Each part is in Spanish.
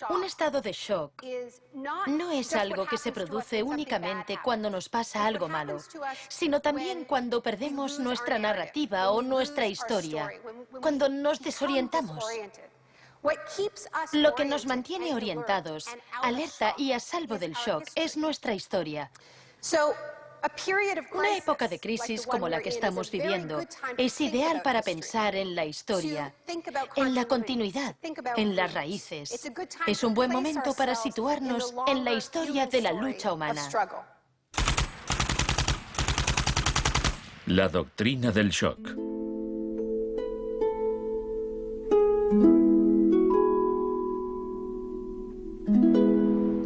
Un estado de shock no es algo que se produce únicamente cuando nos pasa algo malo, sino también cuando perdemos nuestra narrativa o nuestra historia, cuando nos desorientamos. Lo que nos mantiene orientados, alerta y a salvo del shock es nuestra historia. Una época de crisis como la que estamos viviendo es ideal para pensar en la historia, en la continuidad, en las raíces. Es un buen momento para situarnos en la historia de la lucha humana. La doctrina del shock.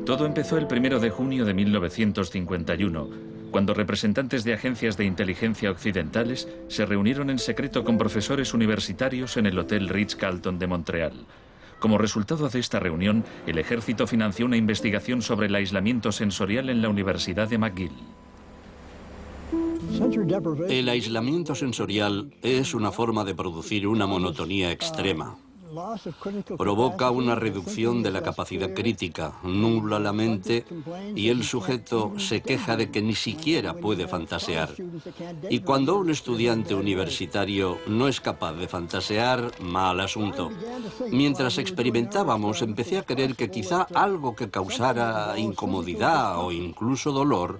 Todo empezó el 1 de junio de 1951, cuando representantes de agencias de inteligencia occidentales se reunieron en secreto con profesores universitarios en el Hotel Ritz-Carlton de Montreal. Como resultado de esta reunión, el ejército financió una investigación sobre el aislamiento sensorial en la Universidad de McGill. El aislamiento sensorial es una forma de producir una monotonía extrema. Provoca una reducción de la capacidad crítica, nubla la mente y el sujeto se queja de que ni siquiera puede fantasear. Y cuando un estudiante universitario no es capaz de fantasear, mal asunto. Mientras experimentábamos, empecé a creer que quizá algo que causara incomodidad o incluso dolor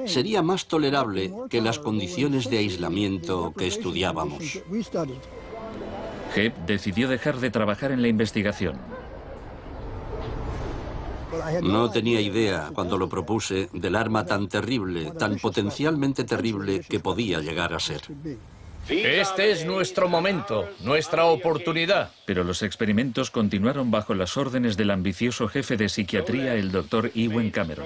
sería más tolerable que las condiciones de aislamiento que estudiábamos. Hebb decidió dejar de trabajar en la investigación. No tenía idea, cuando lo propuse, del arma tan terrible, tan potencialmente terrible que podía llegar a ser. Este es nuestro momento, nuestra oportunidad. Pero los experimentos continuaron bajo las órdenes del ambicioso jefe de psiquiatría, el Dr. Ewen Cameron.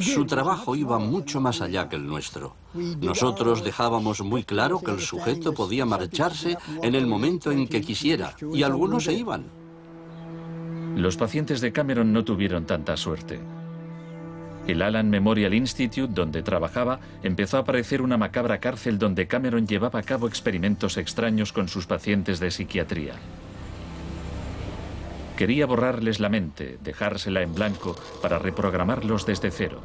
Su trabajo iba mucho más allá que el nuestro. Nosotros dejábamos muy claro que el sujeto podía marcharse en el momento en que quisiera, y algunos se iban. Los pacientes de Cameron no tuvieron tanta suerte. El Allen Memorial Institute, donde trabajaba, empezó a parecer una macabra cárcel donde Cameron llevaba a cabo experimentos extraños con sus pacientes de psiquiatría. Quería borrarles la mente, dejársela en blanco, para reprogramarlos desde cero.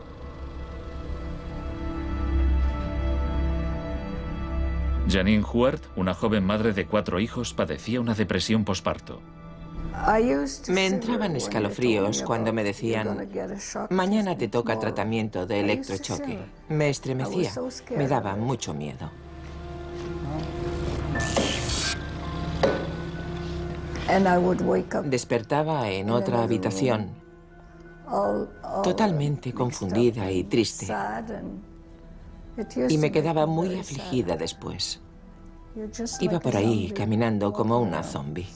Janine Huart, una joven madre de 4 hijos, padecía una depresión posparto. Me entraban escalofríos cuando me decían: mañana te toca tratamiento de electrochoque. Me estremecía, me daba mucho miedo. Despertaba en otra habitación, totalmente confundida y triste, y me quedaba muy afligida después. Iba por ahí caminando como una zombie.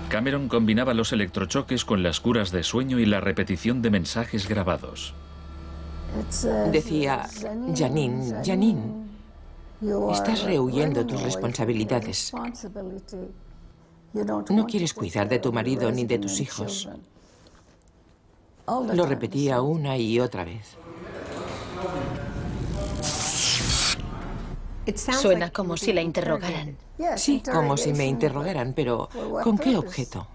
Cameron combinaba los electrochoques con las curas de sueño y la repetición de mensajes grabados. Decía: Janine, Janine, estás rehuyendo tus responsabilidades. No quieres cuidar de tu marido ni de tus hijos. Lo repetía una y otra vez. Suena como si la interrogaran. Sí, como si me interrogaran, pero ¿con qué objeto?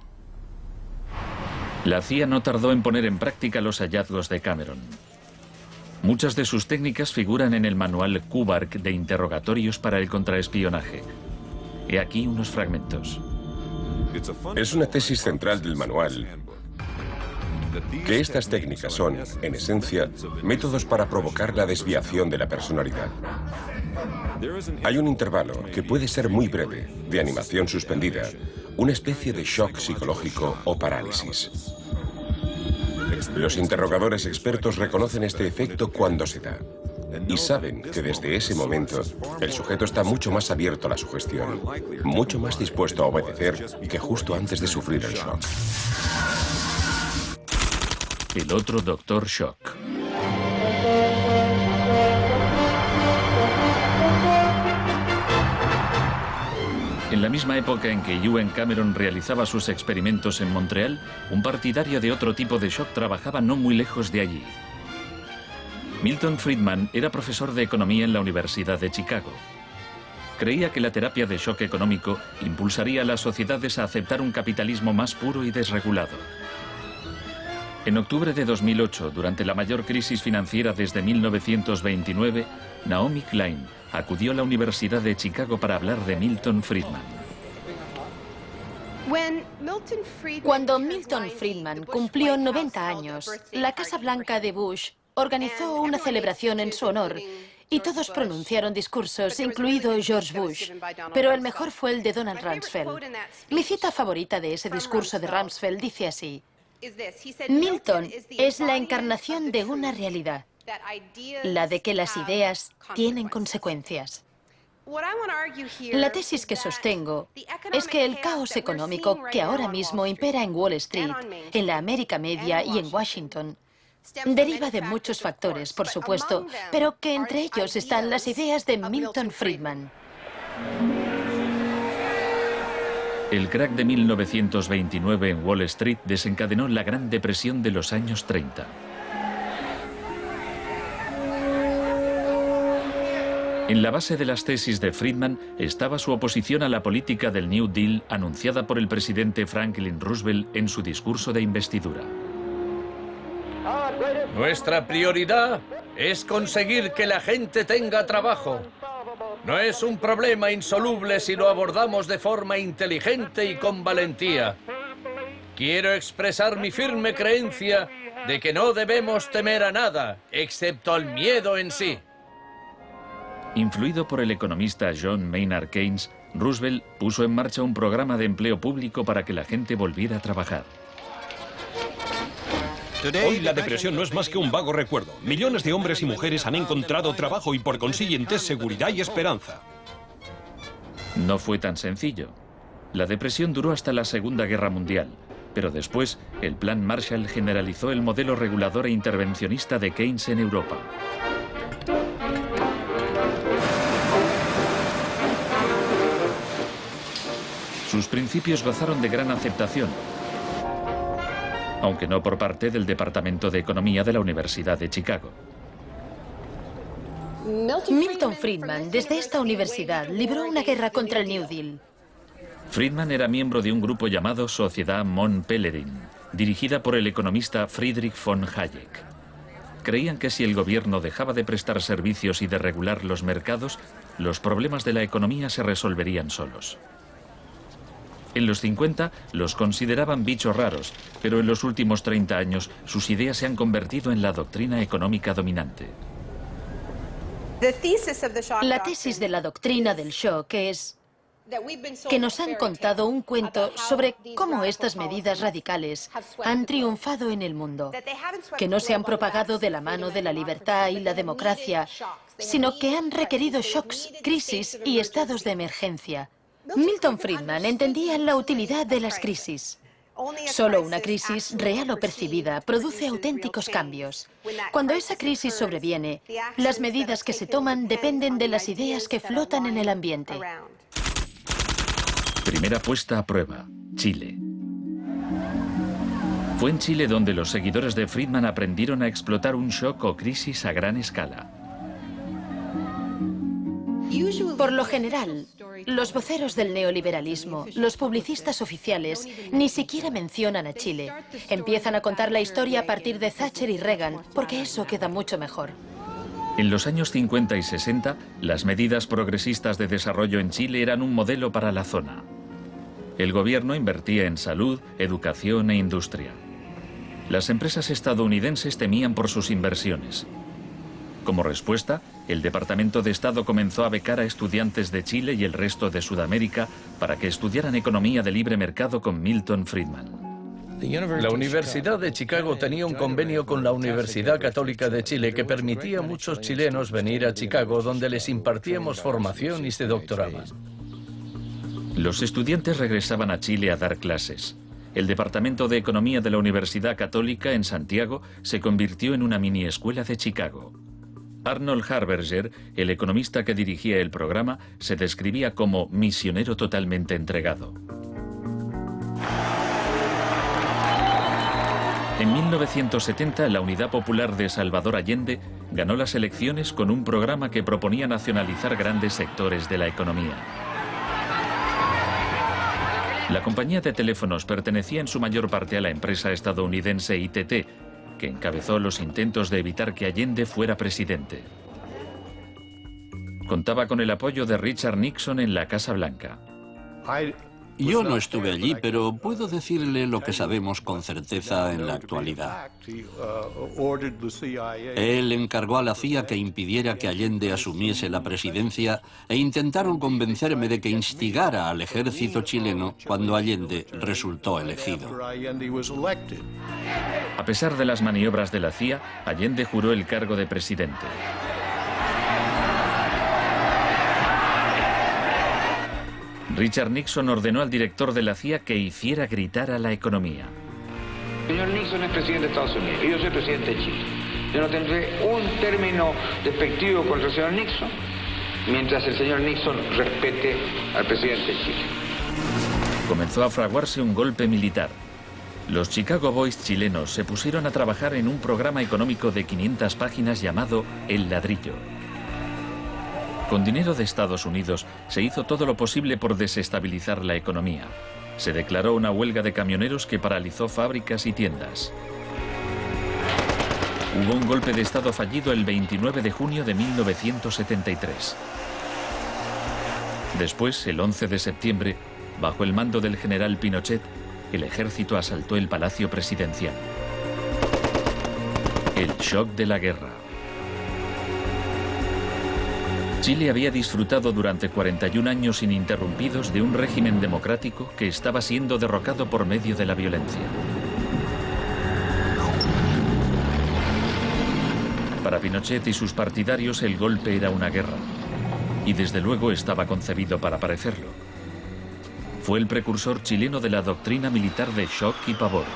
La CIA no tardó en poner en práctica los hallazgos de Cameron. Muchas de sus técnicas figuran en el manual Kubark de interrogatorios para el contraespionaje. He aquí unos fragmentos. Es una tesis central del manual que estas técnicas son, en esencia, métodos para provocar la desviación de la personalidad. Hay un intervalo, que puede ser muy breve, de animación suspendida, una especie de shock psicológico o parálisis. Los interrogadores expertos reconocen este efecto cuando se da y saben que desde ese momento el sujeto está mucho más abierto a la sugestión, mucho más dispuesto a obedecer que justo antes de sufrir el shock. El otro Dr. Shock. En la misma época en que Ewen Cameron realizaba sus experimentos en Montreal, un partidario de otro tipo de shock trabajaba no muy lejos de allí. Milton Friedman era profesor de economía en la Universidad de Chicago. Creía que la terapia de shock económico impulsaría a las sociedades a aceptar un capitalismo más puro y desregulado. En octubre de 2008, durante la mayor crisis financiera desde 1929, Naomi Klein acudió a la Universidad de Chicago para hablar de Milton Friedman. Cuando Milton Friedman cumplió 90 años, la Casa Blanca de Bush organizó una celebración en su honor y todos pronunciaron discursos, incluido George Bush, pero el mejor fue el de Donald Rumsfeld. Mi cita favorita de ese discurso de Rumsfeld dice así: Milton es la encarnación de una realidad, la de que las ideas tienen consecuencias. La tesis que sostengo es que el caos económico que ahora mismo impera en Wall Street, en la América Media y en Washington, deriva de muchos factores, por supuesto, pero que entre ellos están las ideas de Milton Friedman. El crack de 1929 en Wall Street desencadenó la Gran Depresión de los años 30. En la base de las tesis de Friedman estaba su oposición a la política del New Deal anunciada por el presidente Franklin Roosevelt en su discurso de investidura. Nuestra prioridad es conseguir que la gente tenga trabajo. No es un problema insoluble si lo abordamos de forma inteligente y con valentía. Quiero expresar mi firme creencia de que no debemos temer a nada, excepto al miedo en sí. Influido por el economista John Maynard Keynes, Roosevelt puso en marcha un programa de empleo público para que la gente volviera a trabajar. Hoy la depresión no es más que un vago recuerdo. Millones de hombres y mujeres han encontrado trabajo y por consiguiente seguridad y esperanza. No fue tan sencillo. La depresión duró hasta la Segunda Guerra Mundial, pero después el Plan Marshall generalizó el modelo regulador e intervencionista de Keynes en Europa. Sus principios gozaron de gran aceptación, aunque no por parte del Departamento de Economía de la Universidad de Chicago. Milton Friedman, desde esta universidad, libró una guerra contra el New Deal. Friedman era miembro de un grupo llamado Sociedad Mont Pelerin, dirigida por el economista Friedrich von Hayek. Creían que si el gobierno dejaba de prestar servicios y de regular los mercados, los problemas de la economía se resolverían solos. En los 50 los consideraban bichos raros, pero en los últimos 30 años sus ideas se han convertido en la doctrina económica dominante. La tesis de la doctrina del shock es que nos han contado un cuento sobre cómo estas medidas radicales han triunfado en el mundo, que no se han propagado de la mano de la libertad y la democracia, sino que han requerido shocks, crisis y estados de emergencia. Milton Friedman entendía la utilidad de las crisis. Solo una crisis, real o percibida, produce auténticos cambios. Cuando esa crisis sobreviene, las medidas que se toman dependen de las ideas que flotan en el ambiente. Primera puesta a prueba, Chile. Fue en Chile donde los seguidores de Friedman aprendieron a explotar un shock o crisis a gran escala. Por lo general, los voceros del neoliberalismo, los publicistas oficiales, ni siquiera mencionan a Chile. Empiezan a contar la historia a partir de Thatcher y Reagan, porque eso queda mucho mejor. En los años 50 y 60, las medidas progresistas de desarrollo en Chile eran un modelo para la zona. El gobierno invertía en salud, educación e industria. Las empresas estadounidenses temían por sus inversiones. Como respuesta, el Departamento de Estado comenzó a becar a estudiantes de Chile y el resto de Sudamérica para que estudiaran economía de libre mercado con Milton Friedman. La Universidad de Chicago tenía un convenio con la Universidad Católica de Chile que permitía a muchos chilenos venir a Chicago, donde les impartíamos formación y se doctoraban. Los estudiantes regresaban a Chile a dar clases. El Departamento de Economía de la Universidad Católica en Santiago se convirtió en una mini escuela de Chicago. Arnold Harberger, el economista que dirigía el programa, se describía como misionero totalmente entregado. En 1970, la Unidad Popular de Salvador Allende ganó las elecciones con un programa que proponía nacionalizar grandes sectores de la economía. La compañía de teléfonos pertenecía en su mayor parte a la empresa estadounidense ITT, que encabezó los intentos de evitar que Allende fuera presidente. Contaba con el apoyo de Richard Nixon en la Casa Blanca. Yo no estuve allí, pero puedo decirle lo que sabemos con certeza en la actualidad. Él encargó a la CIA que impidiera que Allende asumiese la presidencia e intentaron convencerme de que instigara al ejército chileno cuando Allende resultó elegido. A pesar de las maniobras de la CIA, Allende juró el cargo de presidente. Richard Nixon ordenó al director de la CIA que hiciera gritar a la economía. El señor Nixon es presidente de Estados Unidos y yo soy presidente de Chile. Yo no tendré un término despectivo contra el señor Nixon mientras el señor Nixon respete al presidente de Chile. Comenzó a fraguarse un golpe militar. Los Chicago Boys chilenos se pusieron a trabajar en un programa económico de 500 páginas llamado El Ladrillo. Con dinero de Estados Unidos se hizo todo lo posible por desestabilizar la economía. Se declaró una huelga de camioneros que paralizó fábricas y tiendas. Hubo un golpe de Estado fallido el 29 de junio de 1973. Después, el 11 de septiembre, bajo el mando del general Pinochet, el ejército asaltó el Palacio Presidencial. El shock de la guerra. Chile había disfrutado durante 41 años ininterrumpidos de un régimen democrático que estaba siendo derrocado por medio de la violencia. Para Pinochet y sus partidarios el golpe era una guerra, y desde luego estaba concebido para parecerlo. Fue el precursor chileno de la doctrina militar de shock y pavor.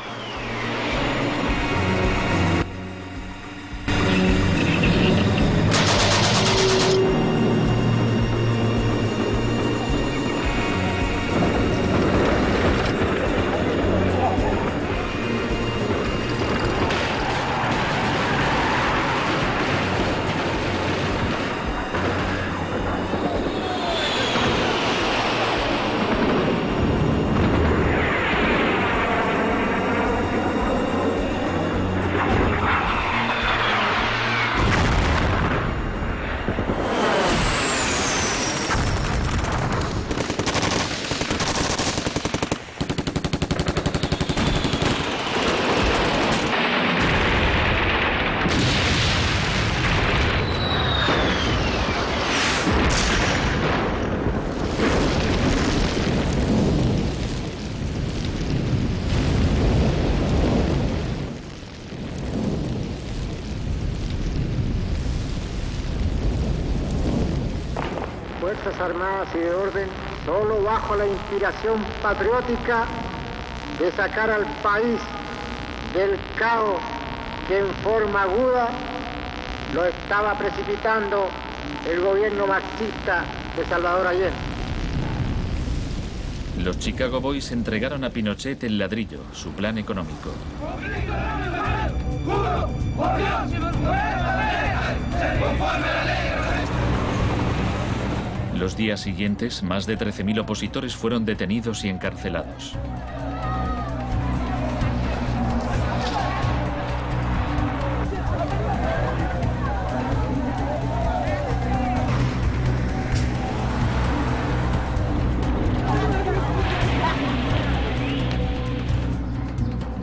Fuerzas Armadas y de Orden, solo bajo la inspiración patriótica de sacar al país del caos que en forma aguda lo estaba precipitando el gobierno marxista de Salvador Allende. Los Chicago Boys entregaron a Pinochet el ladrillo, su plan económico. Los días siguientes, más de 13.000 opositores fueron detenidos y encarcelados.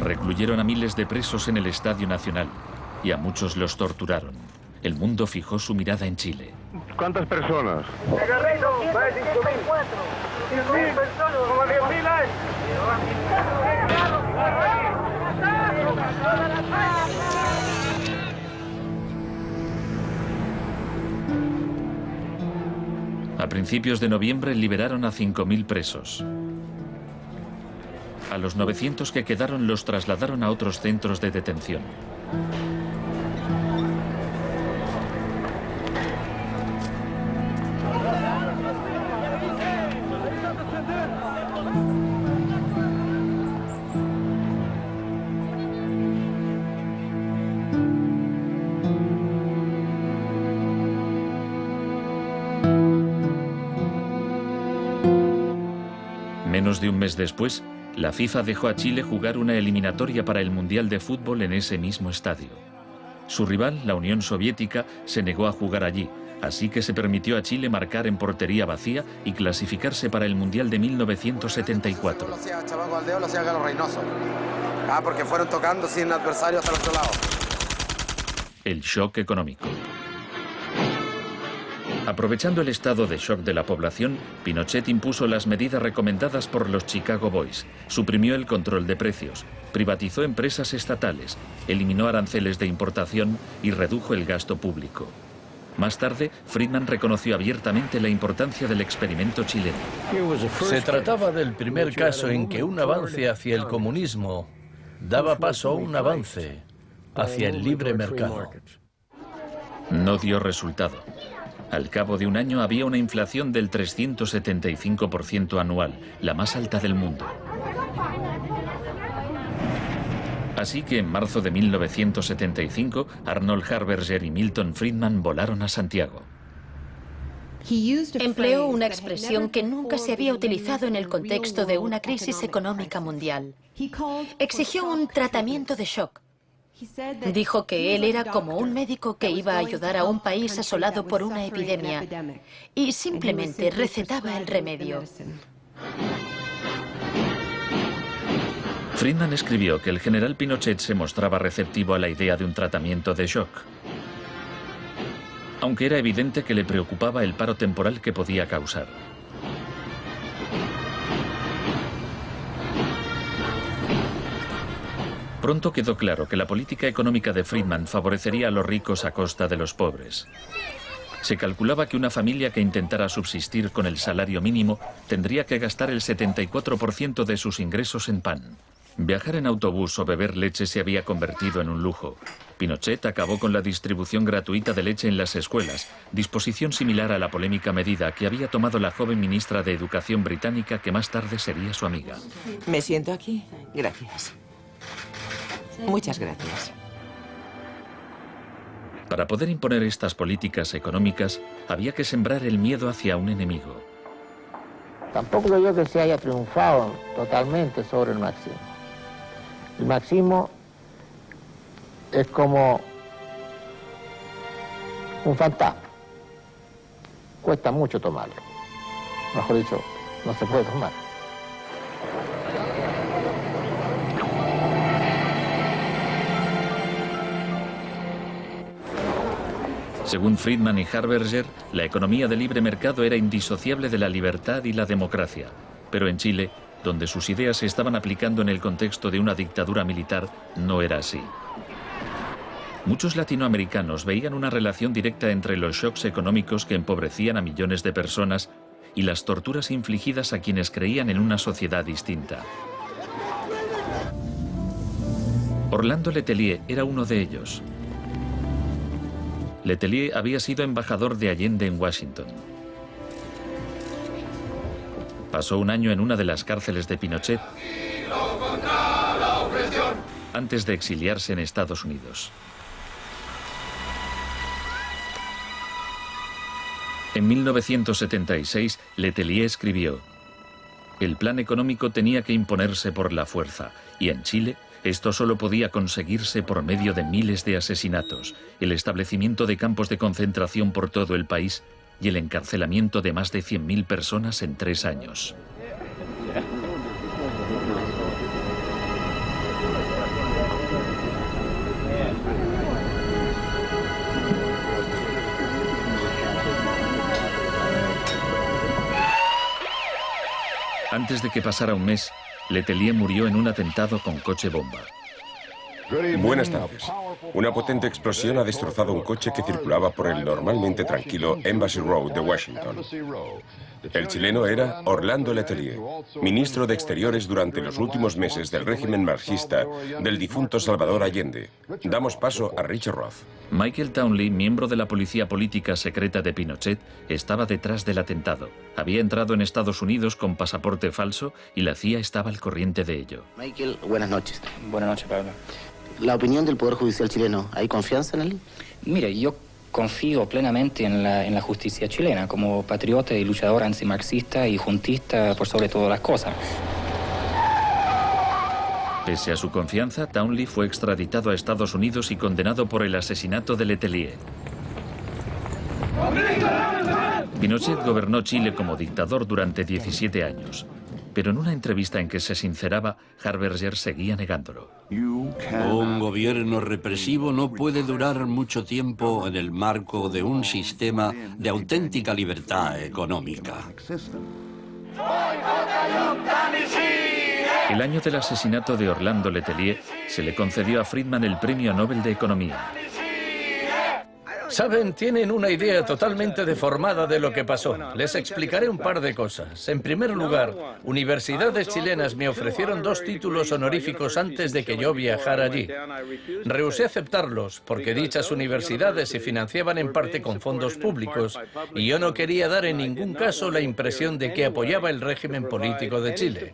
Recluyeron a miles de presos en el Estadio Nacional y a muchos los torturaron. El mundo fijó su mirada en Chile. ¿Cuántas personas? Más de 5.000 personas, como 10.000 hay. A principios de noviembre liberaron a 5.000 presos. A los 900 que quedaron los trasladaron a otros centros de detención. Menos de un mes después, la FIFA dejó a Chile jugar una eliminatoria para el Mundial de Fútbol en ese mismo estadio. Su rival, la Unión Soviética, se negó a jugar allí, así que se permitió a Chile marcar en portería vacía y clasificarse para el Mundial de 1974. Porque fueron tocando sin adversario hasta el otro lado. El shock económico. Aprovechando el estado de shock de la población, Pinochet impuso las medidas recomendadas por los Chicago Boys, suprimió el control de precios, privatizó empresas estatales, eliminó aranceles de importación y redujo el gasto público. Más tarde, Friedman reconoció abiertamente la importancia del experimento chileno. Se trataba del primer caso en que un avance hacia el comunismo daba paso a un avance hacia el libre mercado. No dio resultado. Al cabo de un año había una inflación del 375% anual, la más alta del mundo. Así que en marzo de 1975, Arnold Harberger y Milton Friedman volaron a Santiago. Empleó una expresión que nunca se había utilizado en el contexto de una crisis económica mundial. Exigió un tratamiento de shock. Dijo que él era como un médico que iba a ayudar a un país asolado por una epidemia y simplemente recetaba el remedio. Friedman escribió que el general Pinochet se mostraba receptivo a la idea de un tratamiento de shock, aunque era evidente que le preocupaba el paro temporal que podía causar. Pronto quedó claro que la política económica de Friedman favorecería a los ricos a costa de los pobres. Se calculaba que una familia que intentara subsistir con el salario mínimo tendría que gastar el 74% de sus ingresos en pan. Viajar en autobús o beber leche se había convertido en un lujo. Pinochet acabó con la distribución gratuita de leche en las escuelas, disposición similar a la polémica medida que había tomado la joven ministra de Educación británica que más tarde sería su amiga. ¿Me siento aquí? Gracias. Muchas gracias. Para poder imponer estas políticas económicas, había que sembrar el miedo hacia un enemigo. Tampoco creo yo que se haya triunfado totalmente sobre el marxismo. El marxismo es como un fantasma. Cuesta mucho tomarlo. Mejor dicho, no se puede tomar. Según Friedman y Harberger, la economía de libre mercado era indisociable de la libertad y la democracia. Pero en Chile, donde sus ideas se estaban aplicando en el contexto de una dictadura militar, no era así. Muchos latinoamericanos veían una relación directa entre los shocks económicos que empobrecían a millones de personas y las torturas infligidas a quienes creían en una sociedad distinta. Orlando Letelier era uno de ellos. Letelier había sido embajador de Allende en Washington. Pasó un año en una de las cárceles de Pinochet antes de exiliarse en Estados Unidos. En 1976, Letelier escribió: el plan económico tenía que imponerse por la fuerza, y en Chile esto solo podía conseguirse por medio de miles de asesinatos, el establecimiento de campos de concentración por todo el país y el encarcelamiento de más de 100.000 personas en 3 años. Antes de que pasara un mes, Letelier murió en un atentado con coche bomba. Buenas tardes. Una potente explosión ha destrozado un coche que circulaba por el normalmente tranquilo Embassy Road de Washington. El chileno era Orlando Letelier, ministro de Exteriores durante los últimos meses del régimen marxista del difunto Salvador Allende. Damos paso a Richard Roth. Michael Townley, miembro de la policía política secreta de Pinochet, estaba detrás del atentado. Había entrado en Estados Unidos con pasaporte falso y la CIA estaba al corriente de ello. Michael, buenas noches. Buenas noches, Pablo. La opinión del Poder Judicial chileno, ¿hay confianza en él? Mire, yo confío plenamente en la justicia chilena, como patriota y luchador antimarxista y juntista por sobre todas las cosas. Pese a su confianza, Townley fue extraditado a Estados Unidos y condenado por el asesinato de Letelier. Pinochet gobernó Chile como dictador durante 17 años. Pero en una entrevista en que se sinceraba, Harberger seguía negándolo. Un gobierno represivo no puede durar mucho tiempo en el marco de un sistema de auténtica libertad económica. El año del asesinato de Orlando Letelier se le concedió a Friedman el Premio Nobel de Economía. Saben, tienen una idea totalmente deformada de lo que pasó. Les explicaré un par de cosas. En primer lugar, universidades chilenas me ofrecieron 2 títulos honoríficos antes de que yo viajara allí. Rehusé aceptarlos porque dichas universidades se financiaban en parte con fondos públicos y yo no quería dar en ningún caso la impresión de que apoyaba el régimen político de Chile.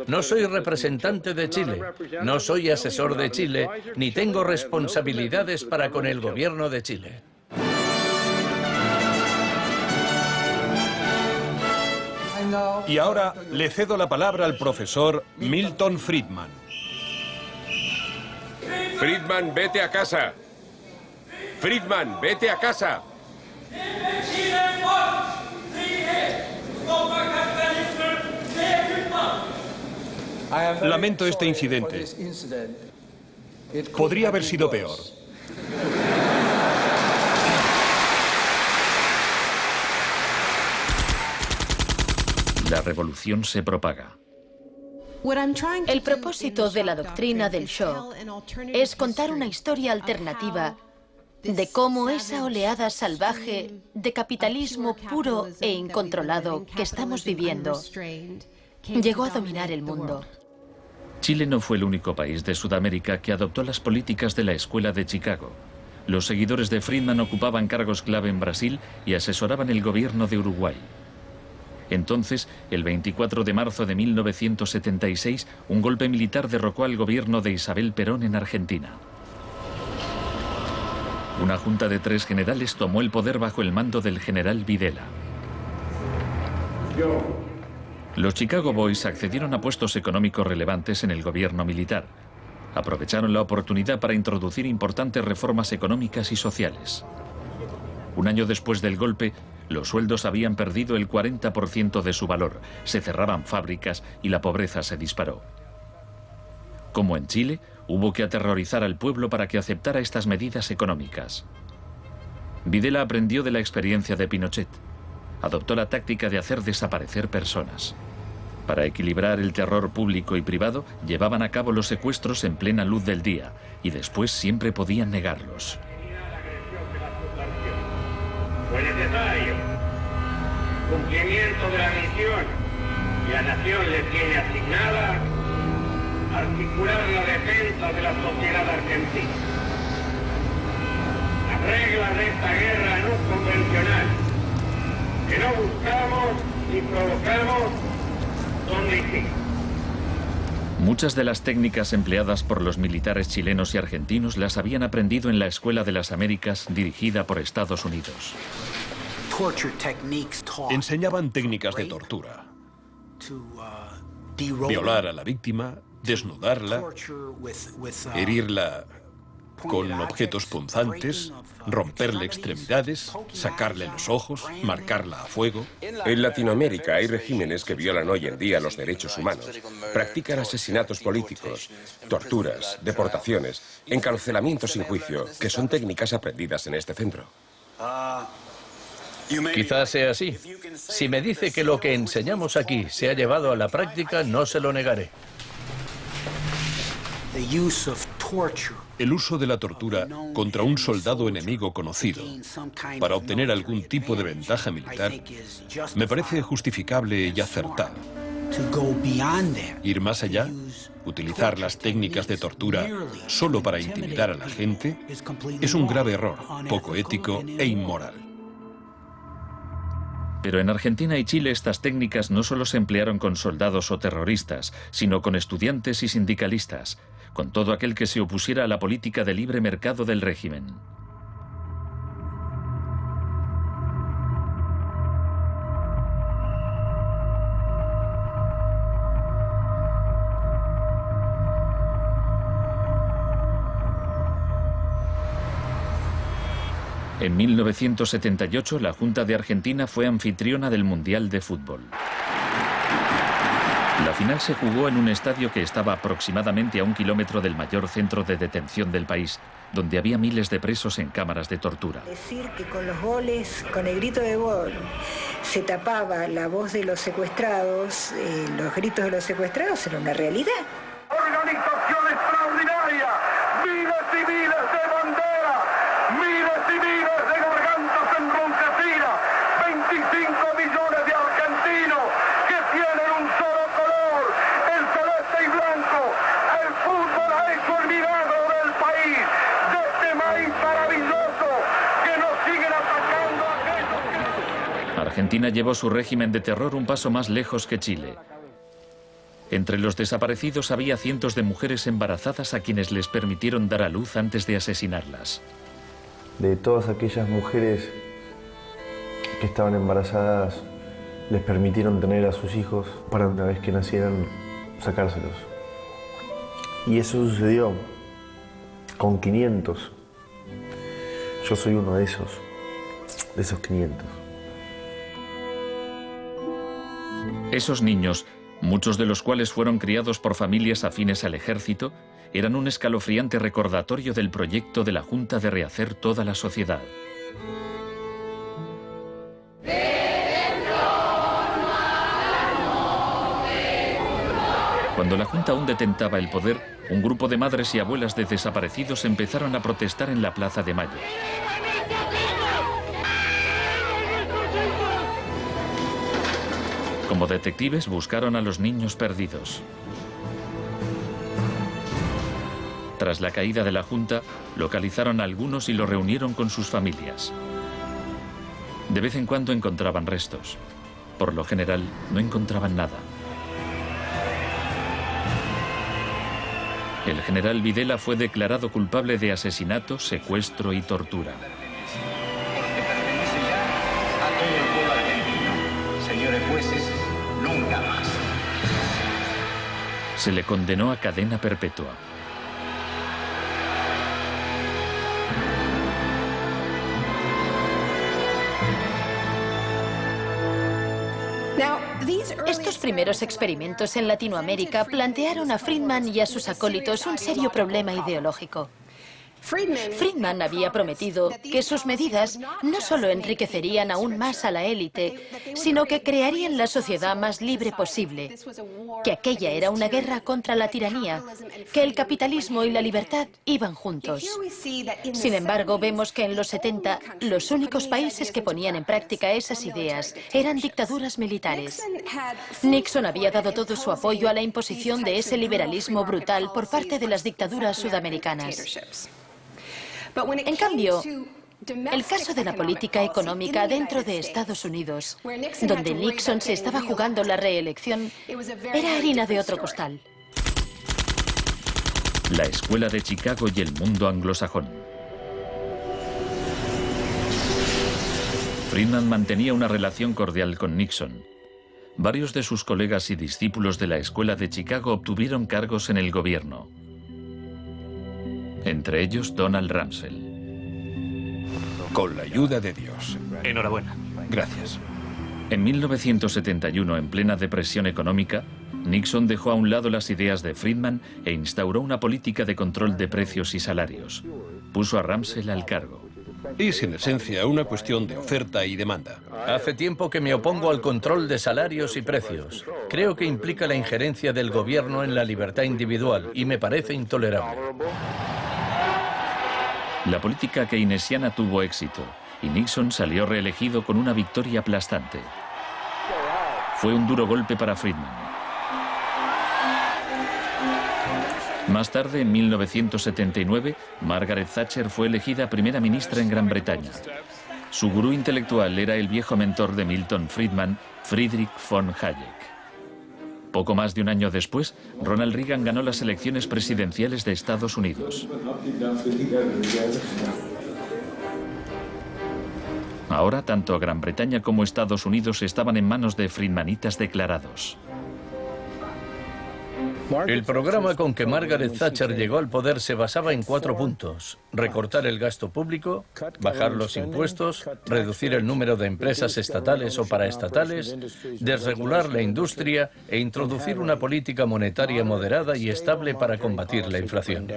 No soy representante de Chile, no soy asesor de Chile, ni tengo responsabilidades para con el gobierno de Chile. Y ahora le cedo la palabra al profesor Milton Friedman. Friedman, vete a casa. Friedman, vete a casa. Lamento este incidente. Podría haber sido peor. La revolución se propaga. El propósito de la doctrina del shock es contar una historia alternativa de cómo esa oleada salvaje de capitalismo puro e incontrolado que estamos viviendo llegó a dominar el mundo. Chile no fue el único país de Sudamérica que adoptó las políticas de la Escuela de Chicago. Los seguidores de Friedman ocupaban cargos clave en Brasil y asesoraban el gobierno de Uruguay. Entonces, el 24 de marzo de 1976, un golpe militar derrocó al gobierno de Isabel Perón en Argentina. Una junta de 3 generales tomó el poder bajo el mando del general Videla. Los Chicago Boys accedieron a puestos económicos relevantes en el gobierno militar. Aprovecharon la oportunidad para introducir importantes reformas económicas y sociales. Un año después del golpe, los sueldos habían perdido el 40% de su valor, se cerraban fábricas y la pobreza se disparó. Como en Chile, hubo que aterrorizar al pueblo para que aceptara estas medidas económicas. Videla aprendió de la experiencia de Pinochet. Adoptó la táctica de hacer desaparecer personas. Para equilibrar el terror público y privado, llevaban a cabo los secuestros en plena luz del día y después siempre podían negarlos. Fue necesario cumplimiento de la misión que la nación le tiene asignada, articular la defensa de la sociedad argentina. Las reglas de esta guerra no convencional, que no buscamos ni provocamos, son distintas. Muchas de las técnicas empleadas por los militares chilenos y argentinos las habían aprendido en la Escuela de las Américas dirigida por Estados Unidos. Enseñaban técnicas de tortura. Violar a la víctima, desnudarla, herirla con objetos punzantes, romperle extremidades, sacarle los ojos, marcarla a fuego. En Latinoamérica hay regímenes que violan hoy en día los derechos humanos. Practican asesinatos políticos, torturas, deportaciones, encarcelamientos sin juicio, que son técnicas aprendidas en este centro. Quizás sea así. Si me dice que lo que enseñamos aquí se ha llevado a la práctica, no se lo negaré. El uso de la tortura contra un soldado enemigo conocido para obtener algún tipo de ventaja militar me parece justificable y acertado. Ir más allá, utilizar las técnicas de tortura solo para intimidar a la gente, es un grave error, poco ético e inmoral. Pero en Argentina y Chile estas técnicas no solo se emplearon con soldados o terroristas, sino con estudiantes y sindicalistas, con todo aquel que se opusiera a la política de libre mercado del régimen. En 1978, la Junta de Argentina fue anfitriona del Mundial de Fútbol. La final se jugó en un estadio que estaba aproximadamente a 1 kilómetro del mayor centro de detención del país, donde había miles de presos en cámaras de tortura. Decir que con los goles, con el grito de gol, se tapaba la voz de los secuestrados, los gritos de los secuestrados era una realidad. Organización extraordinaria, miles y miles de banderas, miles y miles de gargantas enronquecidas, 25 millones de argentinos que tienen un solo color, el celeste y blanco. El fútbol ha hecho el milagro del país, de este maíz maravilloso que nos siguen atacando aquellos que... Argentina llevó su régimen de terror un paso más lejos que Chile. Entre los desaparecidos había cientos de mujeres embarazadas a quienes les permitieron dar a luz antes de asesinarlas. De todas aquellas mujeres que estaban embarazadas, les permitieron tener a sus hijos para una vez que nacieran, sacárselos. Y eso sucedió con 500. Yo soy uno de esos 500. Esos niños, muchos de los cuales fueron criados por familias afines al ejército, eran un escalofriante recordatorio del proyecto de la Junta de rehacer toda la sociedad. Cuando la Junta aún detentaba el poder, un grupo de madres y abuelas de desaparecidos empezaron a protestar en la Plaza de Mayo. Como detectives buscaron a los niños perdidos. Tras la caída de la Junta, localizaron a algunos y los reunieron con sus familias. De vez en cuando encontraban restos. Por lo general, no encontraban nada. El general Videla fue declarado culpable de asesinato, secuestro y tortura. Señores jueces, nunca más. Se le condenó a cadena perpetua. Estos primeros experimentos en Latinoamérica plantearon a Friedman y a sus acólitos un serio problema ideológico. Friedman había prometido que sus medidas no solo enriquecerían aún más a la élite, sino que crearían la sociedad más libre posible, que aquella era una guerra contra la tiranía, que el capitalismo y la libertad iban juntos. Sin embargo, vemos que en los 70 los únicos países que ponían en práctica esas ideas eran dictaduras militares. Nixon había dado todo su apoyo a la imposición de ese liberalismo brutal por parte de las dictaduras sudamericanas. En cambio, el caso de la política económica dentro de Estados Unidos, donde Nixon se estaba jugando la reelección, era harina de otro costal. La Escuela de Chicago y el mundo anglosajón. Friedman mantenía una relación cordial con Nixon. Varios de sus colegas y discípulos de la Escuela de Chicago obtuvieron cargos en el gobierno. Entre ellos Donald Rumsfeld. Con la ayuda de Dios. Enhorabuena. Gracias. En 1971, en plena depresión económica, Nixon dejó a un lado las ideas de Friedman e instauró una política de control de precios y salarios. Puso a Rumsfeld al cargo. Es, en esencia, una cuestión de oferta y demanda. Hace tiempo que me opongo al control de salarios y precios. Creo que implica la injerencia del gobierno en la libertad individual y me parece intolerable. La política keynesiana tuvo éxito y Nixon salió reelegido con una victoria aplastante. Fue un duro golpe para Friedman. Más tarde, en 1979, Margaret Thatcher fue elegida primera ministra en Gran Bretaña. Su gurú intelectual era el viejo mentor de Milton Friedman, Friedrich von Hayek. Poco más de un año después, Ronald Reagan ganó las elecciones presidenciales de Estados Unidos. Ahora, tanto Gran Bretaña como Estados Unidos estaban en manos de friedmanitas declarados. El programa con que Margaret Thatcher llegó al poder se basaba en 4 puntos: recortar el gasto público, bajar los impuestos, reducir el número de empresas estatales o paraestatales, desregular la industria e introducir una política monetaria moderada y estable para combatir la inflación.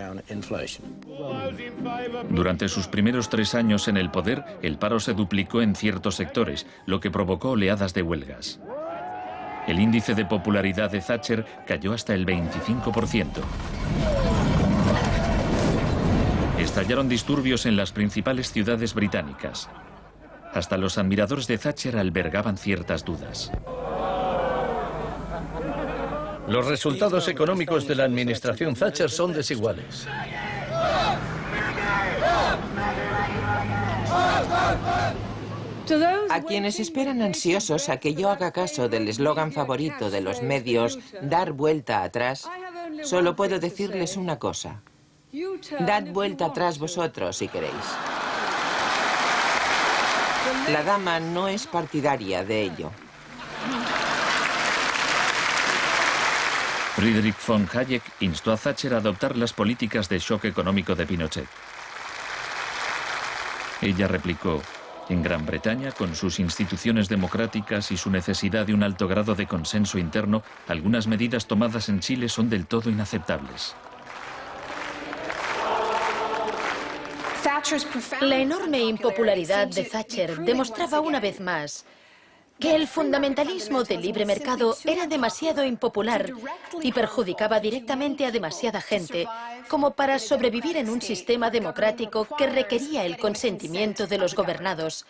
Durante sus primeros 3 años en el poder, el paro se duplicó en ciertos sectores, lo que provocó oleadas de huelgas. El índice de popularidad de Thatcher cayó hasta el 25%. Estallaron disturbios en las principales ciudades británicas. Hasta los admiradores de Thatcher albergaban ciertas dudas. Los resultados económicos de la administración Thatcher son desiguales. A quienes esperan ansiosos a que yo haga caso del eslogan favorito de los medios, dar vuelta atrás, solo puedo decirles una cosa: dad vuelta atrás vosotros si queréis. La dama no es partidaria de ello. Friedrich von Hayek instó a Thatcher a adoptar las políticas de shock económico de Pinochet. Ella replicó: en Gran Bretaña, con sus instituciones democráticas y su necesidad de un alto grado de consenso interno, algunas medidas tomadas en Chile son del todo inaceptables. La enorme impopularidad de Thatcher demostraba una vez más que el fundamentalismo del libre mercado era demasiado impopular y perjudicaba directamente a demasiada gente como para sobrevivir en un sistema democrático que requería el consentimiento de los gobernados,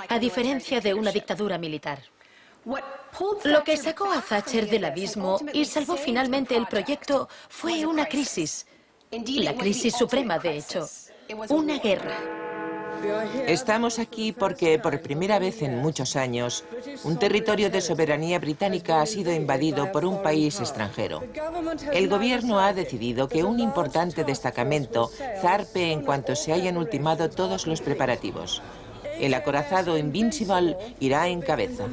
a diferencia de una dictadura militar. Lo que sacó a Thatcher del abismo y salvó finalmente el proyecto fue una crisis, la crisis suprema, de hecho, una guerra. Estamos aquí porque, por primera vez en muchos años, un territorio de soberanía británica ha sido invadido por un país extranjero. El gobierno ha decidido que un importante destacamento zarpe en cuanto se hayan ultimado todos los preparativos. El acorazado Invincible irá en cabeza.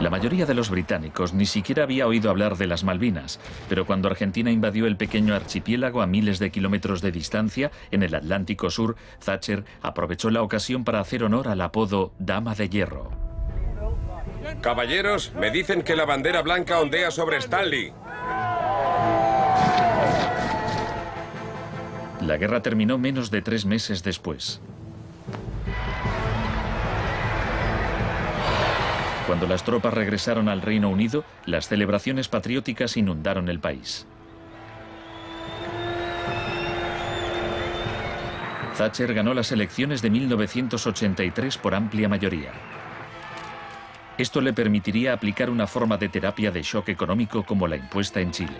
La mayoría de los británicos ni siquiera había oído hablar de las Malvinas, pero cuando Argentina invadió el pequeño archipiélago a miles de kilómetros de distancia, en el Atlántico Sur, Thatcher aprovechó la ocasión para hacer honor al apodo Dama de Hierro. Caballeros, me dicen que la bandera blanca ondea sobre Stanley. La guerra terminó menos de 3 meses después. Cuando las tropas regresaron al Reino Unido, las celebraciones patrióticas inundaron el país. Thatcher ganó las elecciones de 1983 por amplia mayoría. Esto le permitiría aplicar una forma de terapia de shock económico como la impuesta en Chile.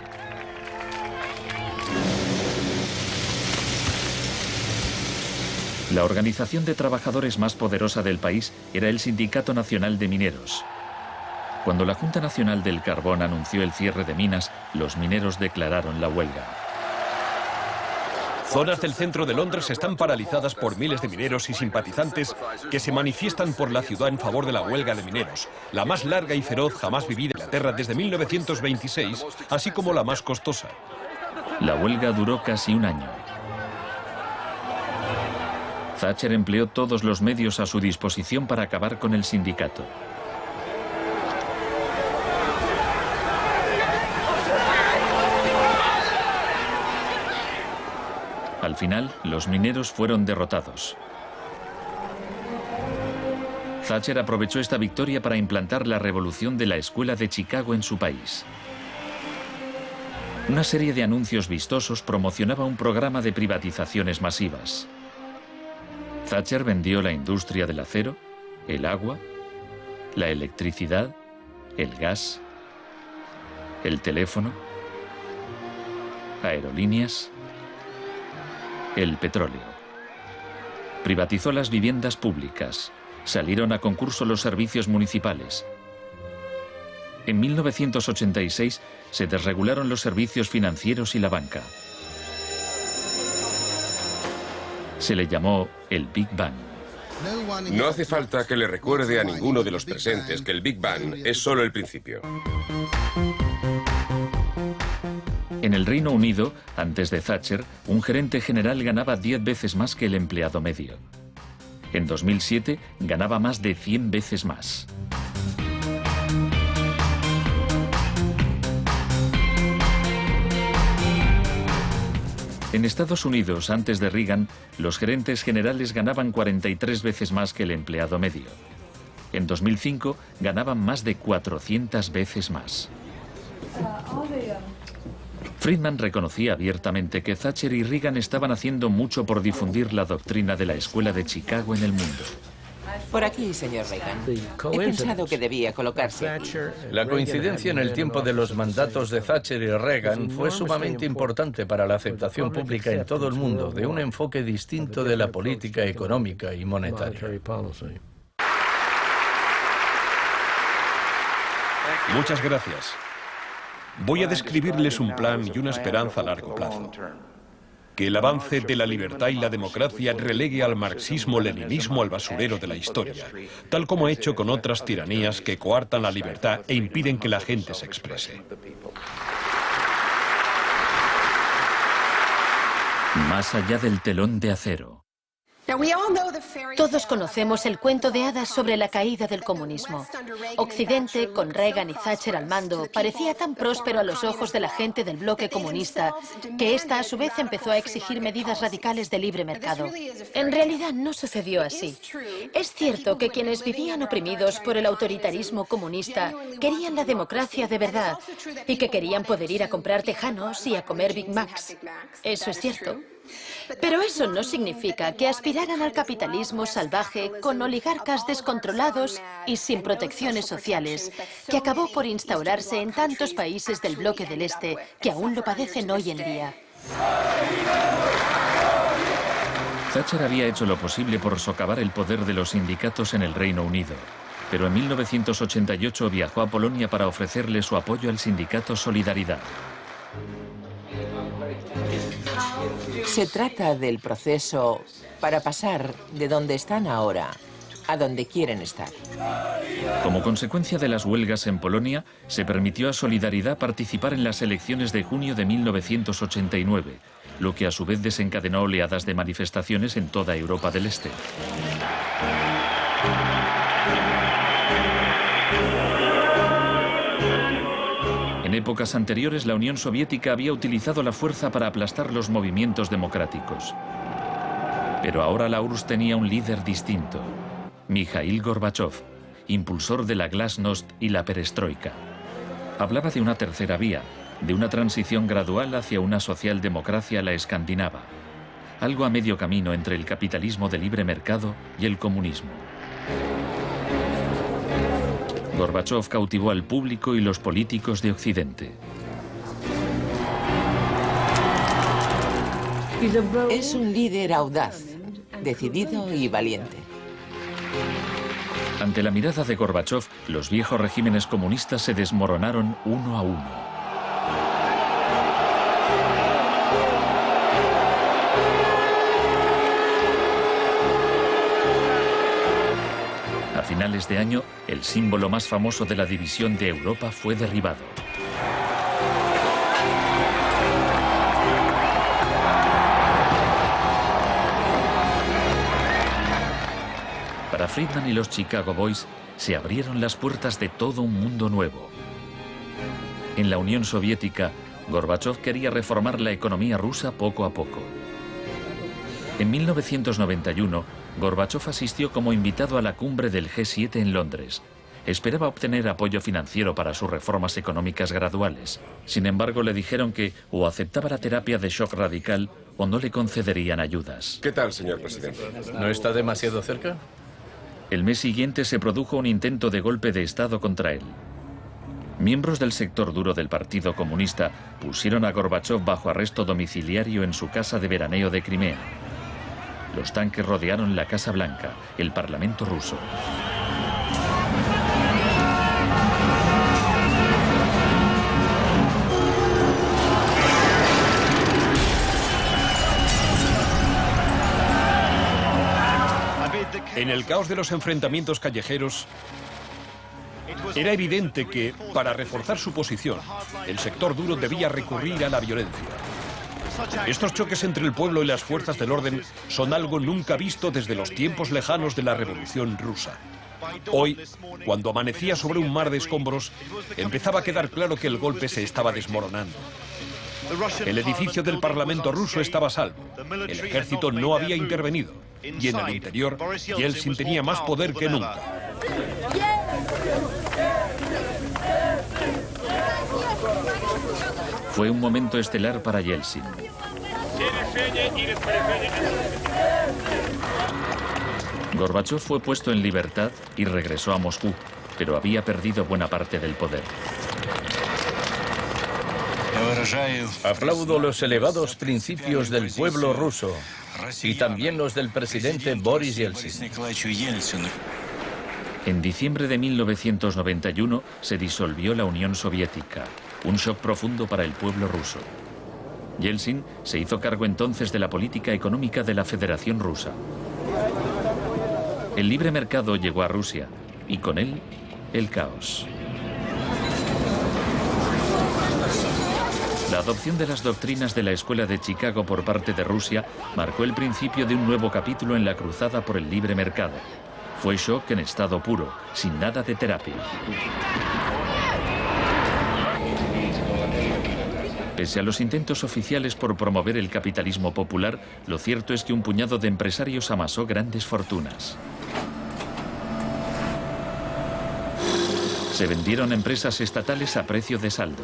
La organización de trabajadores más poderosa del país era el Sindicato Nacional de Mineros. Cuando la Junta Nacional del Carbón anunció el cierre de minas, los mineros declararon la huelga. Zonas del centro de Londres están paralizadas por miles de mineros y simpatizantes que se manifiestan por la ciudad en favor de la huelga de mineros, la más larga y feroz jamás vivida en Inglaterra desde 1926, así como la más costosa. La huelga duró casi un año. Thatcher empleó todos los medios a su disposición para acabar con el sindicato. Al final, los mineros fueron derrotados. Thatcher aprovechó esta victoria para implantar la revolución de la Escuela de Chicago en su país. Una serie de anuncios vistosos promocionaba un programa de privatizaciones masivas. Thatcher vendió la industria del acero, el agua, la electricidad, el gas, el teléfono, aerolíneas, el petróleo. Privatizó las viviendas públicas, salieron a concurso los servicios municipales. En 1986 se desregularon los servicios financieros y la banca. Se le llamó el Big Bang. No hace falta que le recuerde a ninguno de los presentes que el Big Bang es solo el principio. En el Reino Unido, antes de Thatcher, un gerente general ganaba 10 veces más que el empleado medio. En 2007 ganaba más de 100 veces más. En Estados Unidos, antes de Reagan, los gerentes generales ganaban 43 veces más que el empleado medio. En 2005 ganaban más de 400 veces más. Friedman reconocía abiertamente que Thatcher y Reagan estaban haciendo mucho por difundir la doctrina de la Escuela de Chicago en el mundo. Por aquí, señor Reagan. He pensado que debía colocarse aquí. La coincidencia en el tiempo de los mandatos de Thatcher y Reagan fue sumamente importante para la aceptación pública en todo el mundo de un enfoque distinto de la política económica y monetaria. Muchas gracias. Voy a describirles un plan y una esperanza a largo plazo. Que el avance de la libertad y la democracia relegue al marxismo-leninismo al basurero de la historia, tal como ha hecho con otras tiranías que coartan la libertad e impiden que la gente se exprese. Más allá del telón de acero. Todos conocemos el cuento de hadas sobre la caída del comunismo. Occidente, con Reagan y Thatcher al mando, parecía tan próspero a los ojos de la gente del bloque comunista que ésta a su vez empezó a exigir medidas radicales de libre mercado. En realidad no sucedió así. Es cierto que quienes vivían oprimidos por el autoritarismo comunista querían la democracia de verdad y que querían poder ir a comprar tejanos y a comer Big Macs. Eso es cierto. Pero eso no significa que aspiraran al capitalismo salvaje con oligarcas descontrolados y sin protecciones sociales, que acabó por instaurarse en tantos países del bloque del Este que aún lo padecen hoy en día. Thatcher había hecho lo posible por socavar el poder de los sindicatos en el Reino Unido, pero en 1988 viajó a Polonia para ofrecerle su apoyo al sindicato Solidaridad. Se trata del proceso para pasar de donde están ahora a donde quieren estar. Como consecuencia de las huelgas en Polonia, se permitió a Solidaridad participar en las elecciones de junio de 1989, lo que a su vez desencadenó oleadas de manifestaciones en toda Europa del Este. En épocas anteriores, la Unión Soviética había utilizado la fuerza para aplastar los movimientos democráticos. Pero ahora la URSS tenía un líder distinto, Mikhail Gorbachov, impulsor de la Glasnost y la Perestroika. Hablaba de una tercera vía, de una transición gradual hacia una socialdemocracia a la escandinava, algo a medio camino entre el capitalismo de libre mercado y el comunismo. Gorbachov cautivó al público y los políticos de Occidente. Es un líder audaz, decidido y valiente. Ante la mirada de Gorbachov, los viejos regímenes comunistas se desmoronaron uno a uno. A finales de año, el símbolo más famoso de la división de Europa fue derribado. Para Friedman y los Chicago Boys, se abrieron las puertas de todo un mundo nuevo. En la Unión Soviética, Gorbachov quería reformar la economía rusa poco a poco. En 1991, Gorbachov asistió como invitado a la cumbre del G7 en Londres. Esperaba obtener apoyo financiero para sus reformas económicas graduales. Sin embargo, le dijeron que o aceptaba la terapia de shock radical o no le concederían ayudas. ¿Qué tal, señor presidente? ¿No está demasiado cerca? El mes siguiente se produjo un intento de golpe de Estado contra él. Miembros del sector duro del Partido Comunista pusieron a Gorbachov bajo arresto domiciliario en su casa de veraneo de Crimea. Los tanques rodearon la Casa Blanca, el Parlamento ruso. En el caos de los enfrentamientos callejeros, era evidente que, para reforzar su posición, el sector duro debía recurrir a la violencia. Estos choques entre el pueblo y las fuerzas del orden son algo nunca visto desde los tiempos lejanos de la Revolución Rusa. Hoy, cuando amanecía sobre un mar de escombros, empezaba a quedar claro que el golpe se estaba desmoronando. El edificio del Parlamento ruso estaba a salvo. El ejército no había intervenido. Y en el interior, Yeltsin tenía más poder que nunca. Fue un momento estelar para Yeltsin. Gorbachov fue puesto en libertad y regresó a Moscú, pero había perdido buena parte del poder. Aplaudo los elevados principios del pueblo ruso y también los del presidente Boris Yeltsin. En diciembre de 1991 se disolvió la Unión Soviética, un shock profundo para el pueblo ruso. Yeltsin se hizo cargo entonces de la política económica de la Federación Rusa. El libre mercado llegó a Rusia y con él el caos. La adopción de las doctrinas de la Escuela de Chicago por parte de Rusia marcó el principio de un nuevo capítulo en la cruzada por el libre mercado. Fue shock en estado puro, sin nada de terapia. Pese a los intentos oficiales por promover el capitalismo popular, lo cierto es que un puñado de empresarios amasó grandes fortunas. Se vendieron empresas estatales a precio de saldo.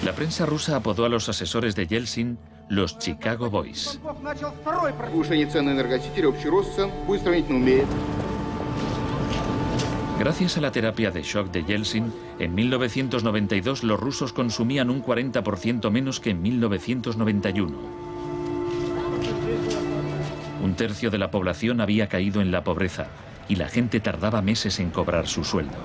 La prensa rusa apodó a los asesores de Yeltsin los Chicago Boys. Gracias a la terapia de shock de Yeltsin, en 1992 los rusos consumían un 40% menos que en 1991. Un tercio de la población había caído en la pobreza y la gente tardaba meses en cobrar su sueldo.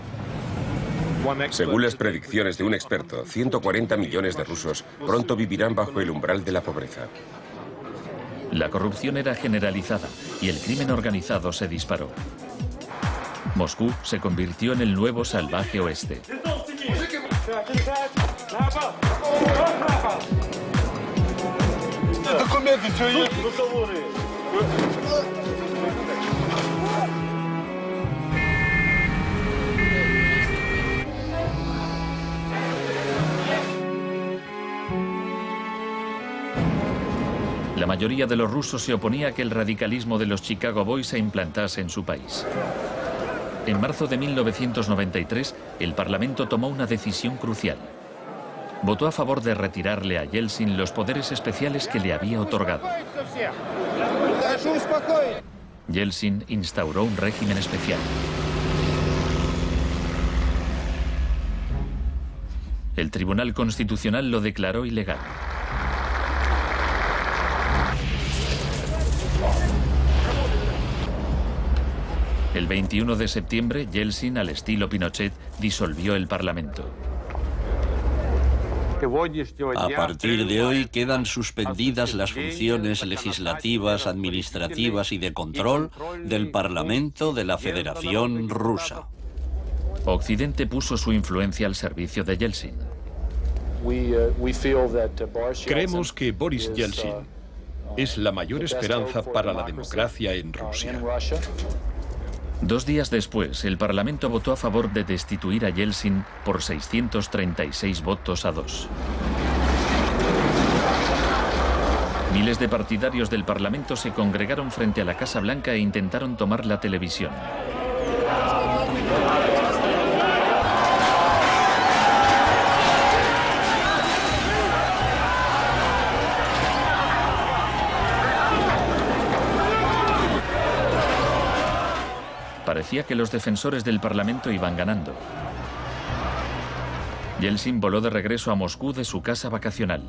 Según las predicciones de un experto, 140 millones de rusos pronto vivirán bajo el umbral de la pobreza. La corrupción era generalizada y el crimen organizado se disparó. Moscú se convirtió en el nuevo salvaje oeste. La mayoría de los rusos se oponía a que el radicalismo de los Chicago Boys se implantase en su país. En marzo de 1993, el Parlamento tomó una decisión crucial. Votó a favor de retirarle a Yeltsin los poderes especiales que le había otorgado. Yeltsin instauró un régimen especial. El Tribunal Constitucional lo declaró ilegal. El 21 de septiembre, Yeltsin, al estilo Pinochet, disolvió el Parlamento. A partir de hoy quedan suspendidas las funciones legislativas, administrativas y de control del Parlamento de la Federación Rusa. Occidente puso su influencia al servicio de Yeltsin. Creemos que Boris Yeltsin es la mayor esperanza para la democracia en Rusia. 2 días después, el Parlamento votó a favor de destituir a Yeltsin por 636 votos a 2. Miles de partidarios del Parlamento se congregaron frente a la Casa Blanca e intentaron tomar la televisión. Parecía que los defensores del Parlamento iban ganando. Yeltsin voló de regreso a Moscú de su casa vacacional.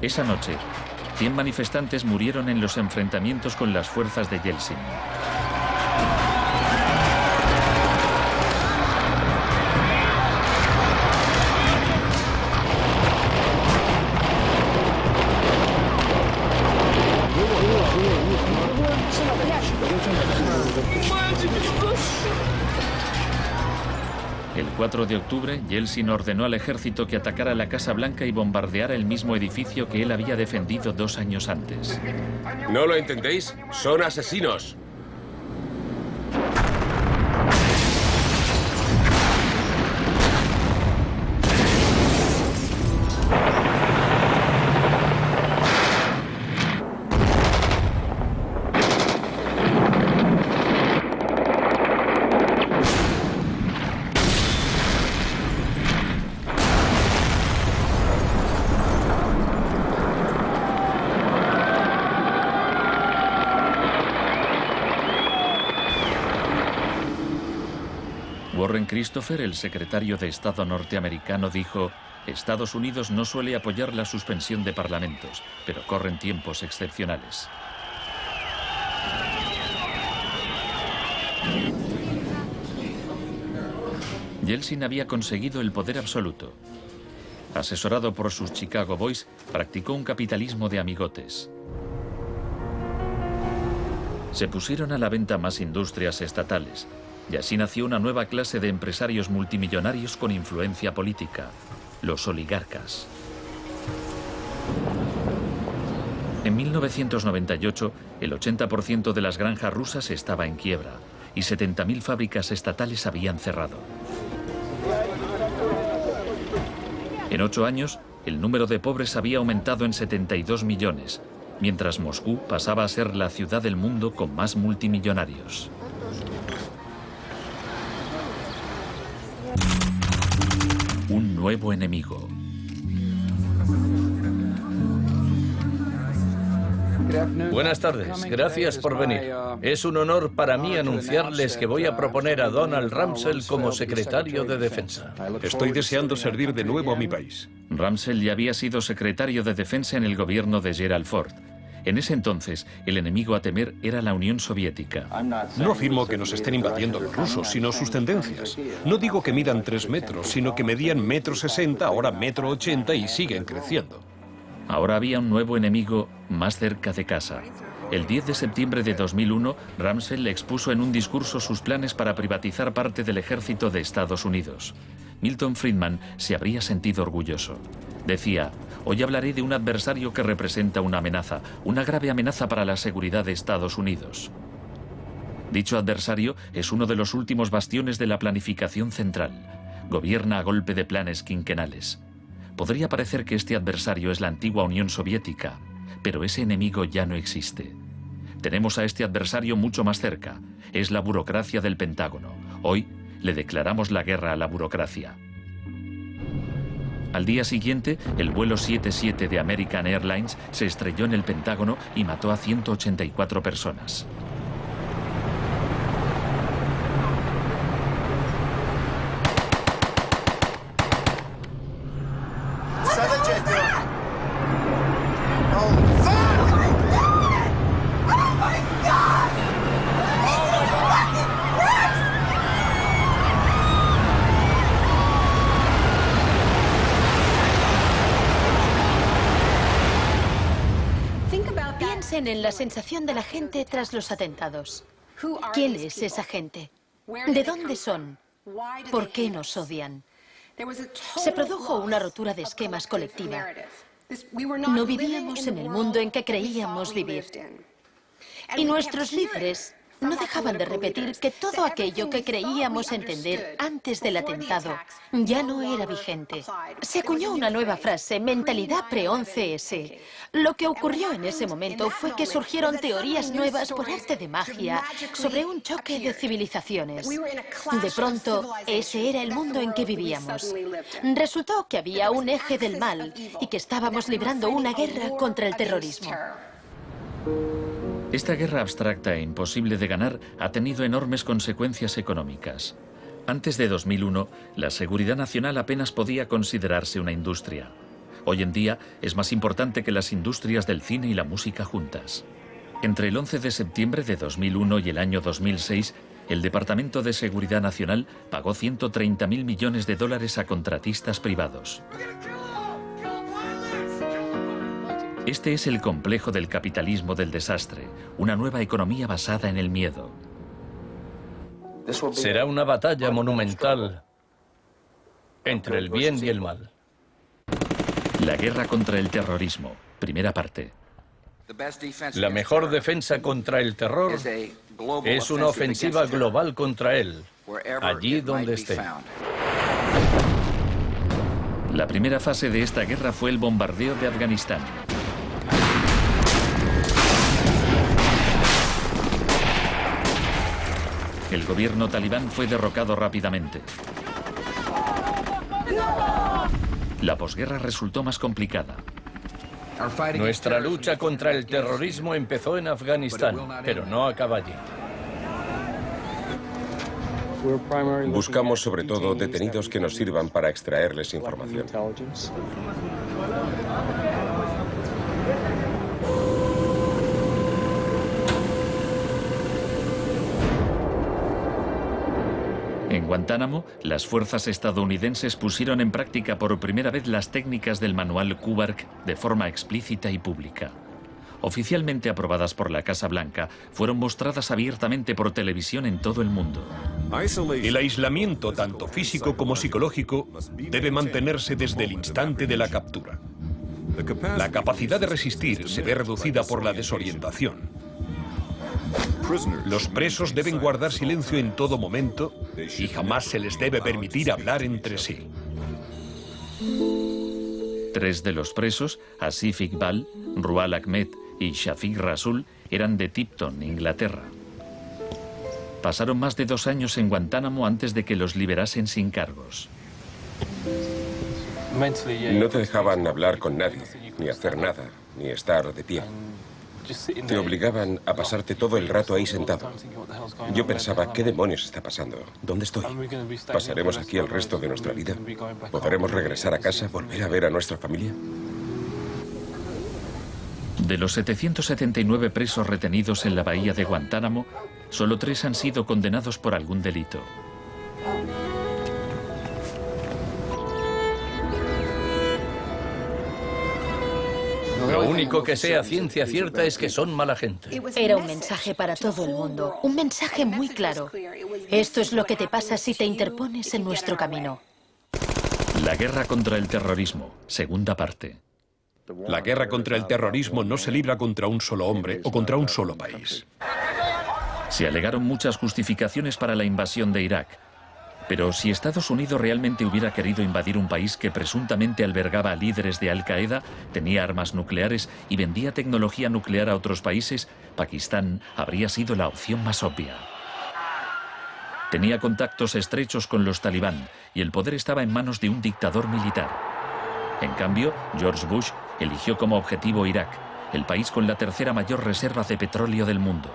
Esa noche, 100 manifestantes murieron en los enfrentamientos con las fuerzas de Yeltsin. El 4 de octubre, Yeltsin ordenó al ejército que atacara la Casa Blanca y bombardeara el mismo edificio que él había defendido 2 años antes. ¿No lo entendéis? ¡Son asesinos! Warren Christopher, el secretario de Estado norteamericano, dijo: Estados Unidos no suele apoyar la suspensión de parlamentos, pero corren tiempos excepcionales. Yeltsin había conseguido el poder absoluto. Asesorado por sus Chicago Boys, practicó un capitalismo de amigotes. Se pusieron a la venta más industrias estatales, y así nació una nueva clase de empresarios multimillonarios con influencia política, los oligarcas. En 1998, el 80% de las granjas rusas estaba en quiebra y 70.000 fábricas estatales habían cerrado. En 8 años, el número de pobres había aumentado en 72 millones, mientras Moscú pasaba a ser la ciudad del mundo con más multimillonarios. Un nuevo enemigo. Buenas tardes, gracias por venir. Es un honor para mí anunciarles que voy a proponer a Donald Rumsfeld como secretario de Defensa. Estoy deseando servir de nuevo a mi país. Rumsfeld ya había sido secretario de Defensa en el gobierno de Gerald Ford. En ese entonces, el enemigo a temer era la Unión Soviética. No afirmo que nos estén invadiendo los rusos, sino sus tendencias. No digo que midan 3 metros, sino que medían 1,60 m, ahora 1,80 m y siguen creciendo. Ahora había un nuevo enemigo más cerca de casa. El 10 de septiembre de 2001, Rumsfeld expuso en un discurso sus planes para privatizar parte del ejército de Estados Unidos. Milton Friedman se habría sentido orgulloso. Decía: hoy hablaré de un adversario que representa una amenaza, una grave amenaza para la seguridad de Estados Unidos. Dicho adversario es uno de los últimos bastiones de la planificación central. Gobierna a golpe de planes quinquenales. Podría parecer que este adversario es la antigua Unión Soviética, pero ese enemigo ya no existe. Tenemos a este adversario mucho más cerca. Es la burocracia del Pentágono. Hoy le declaramos la guerra a la burocracia. Al día siguiente, el vuelo 77 de American Airlines se estrelló en el Pentágono y mató a 184 personas. Piensen en la sensación de la gente tras los atentados. ¿Quién es esa gente? ¿De dónde son? ¿Por qué nos odian? Se produjo una rotura de esquemas colectiva. No vivíamos en el mundo en que creíamos vivir. Y nuestros líderes no dejaban de repetir que todo aquello que creíamos entender antes del atentado ya no era vigente. Se acuñó una nueva frase, mentalidad pre-11S. Lo que ocurrió en ese momento fue que surgieron teorías nuevas por arte de magia sobre un choque de civilizaciones. De pronto, ese era el mundo en que vivíamos. Resultó que había un eje del mal y que estábamos librando una guerra contra el terrorismo. Esta guerra abstracta e imposible de ganar ha tenido enormes consecuencias económicas. Antes de 2001, la seguridad nacional apenas podía considerarse una industria. Hoy en día es más importante que las industrias del cine y la música juntas. Entre el 11 de septiembre de 2001 y el año 2006, el Departamento de Seguridad Nacional pagó $130.000 millones a contratistas privados. Este es el complejo del capitalismo del desastre, una nueva economía basada en el miedo. Será una batalla monumental entre el bien y el mal. La guerra contra el terrorismo, primera parte. La mejor defensa contra el terror es una ofensiva global contra él, allí donde esté. La primera fase de esta guerra fue el bombardeo de Afganistán. El gobierno talibán fue derrocado rápidamente. La posguerra resultó más complicada. Nuestra lucha contra el terrorismo empezó en Afganistán, pero no acaba allí. Buscamos sobre todo detenidos que nos sirvan para extraerles información. En Guantánamo, las fuerzas estadounidenses pusieron en práctica por primera vez las técnicas del manual Kubark de forma explícita y pública. Oficialmente aprobadas por la Casa Blanca, fueron mostradas abiertamente por televisión en todo el mundo. El aislamiento, tanto físico como psicológico, debe mantenerse desde el instante de la captura. La capacidad de resistir se ve reducida por la desorientación. Los presos deben guardar silencio en todo momento y jamás se les debe permitir hablar entre sí. 3 de los presos, Asif Iqbal, Rual Ahmed y Shafiq Rasul, eran de Tipton, Inglaterra. Pasaron más de 2 años en Guantánamo antes de que los liberasen sin cargos. No te dejaban hablar con nadie, ni hacer nada, ni estar de pie. Te obligaban a pasarte todo el rato ahí sentado. Yo pensaba, ¿qué demonios está pasando? ¿Dónde estoy? ¿Pasaremos aquí el resto de nuestra vida? ¿Podremos regresar a casa, volver a ver a nuestra familia? De los 779 presos retenidos en la bahía de Guantánamo, solo 3 han sido condenados por algún delito. Lo único que sé a ciencia cierta es que son mala gente. Era un mensaje para todo el mundo, un mensaje muy claro. Esto es lo que te pasa si te interpones en nuestro camino. La guerra contra el terrorismo, segunda parte. La guerra contra el terrorismo no se libra contra un solo hombre o contra un solo país. Se alegaron muchas justificaciones para la invasión de Irak. Pero si Estados Unidos realmente hubiera querido invadir un país que presuntamente albergaba a líderes de Al-Qaeda, tenía armas nucleares y vendía tecnología nuclear a otros países, Pakistán habría sido la opción más obvia. Tenía contactos estrechos con los talibán y el poder estaba en manos de un dictador militar. En cambio, George Bush eligió como objetivo Irak, el país con la 3ª mayor reserva de petróleo del mundo.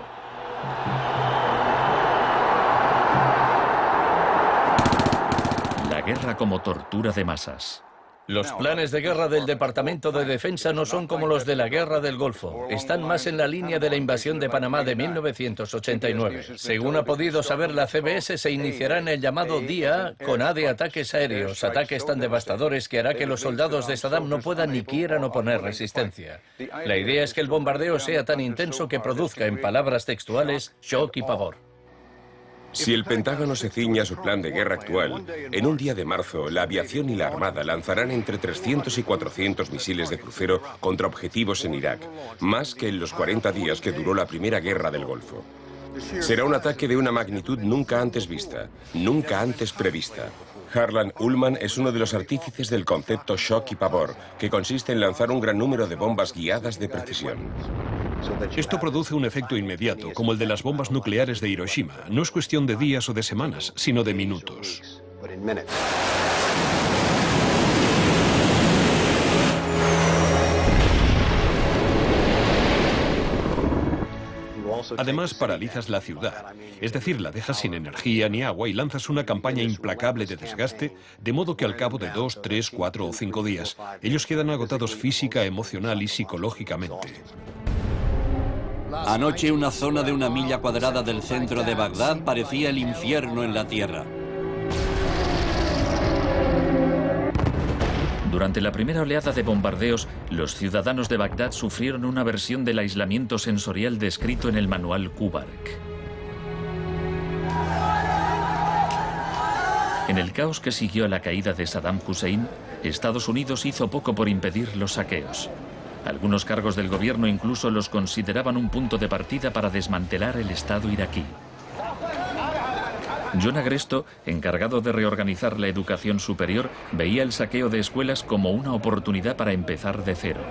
La guerra como tortura de masas. Los planes de guerra del Departamento de Defensa no son como los de la Guerra del Golfo. Están más en la línea de la invasión de Panamá de 1989. Según ha podido saber la CBS, se iniciará en el llamado Día A con A de ataques aéreos, ataques tan devastadores que hará que los soldados de Saddam no puedan ni quieran oponer resistencia. La idea es que el bombardeo sea tan intenso que produzca, en palabras textuales, shock y pavor. Si el Pentágono se ciña a su plan de guerra actual, en un día de marzo, la aviación y la armada lanzarán entre 300 y 400 misiles de crucero contra objetivos en Irak, más que en los 40 días que duró la primera guerra del Golfo. Será un ataque de una magnitud nunca antes vista, nunca antes prevista. Harlan Ullman es uno de los artífices del concepto shock y pavor, que consiste en lanzar un gran número de bombas guiadas de precisión. Esto produce un efecto inmediato, como el de las bombas nucleares de Hiroshima. No es cuestión de días o de semanas, sino de minutos. Además, paralizas la ciudad, es decir, la dejas sin energía ni agua y lanzas una campaña implacable de desgaste, de modo que al cabo de 2, 3, 4 o 5 días, ellos quedan agotados física, emocional y psicológicamente. Anoche una zona de 1 milla cuadrada del centro de Bagdad parecía el infierno en la tierra. Durante la primera oleada de bombardeos, los ciudadanos de Bagdad sufrieron una versión del aislamiento sensorial descrito en el manual Kubark. En el caos que siguió a la caída de Saddam Hussein, Estados Unidos hizo poco por impedir los saqueos. Algunos cargos del gobierno incluso los consideraban un punto de partida para desmantelar el Estado iraquí. John Agresto, encargado de reorganizar la educación superior, veía el saqueo de escuelas como una oportunidad para empezar de cero.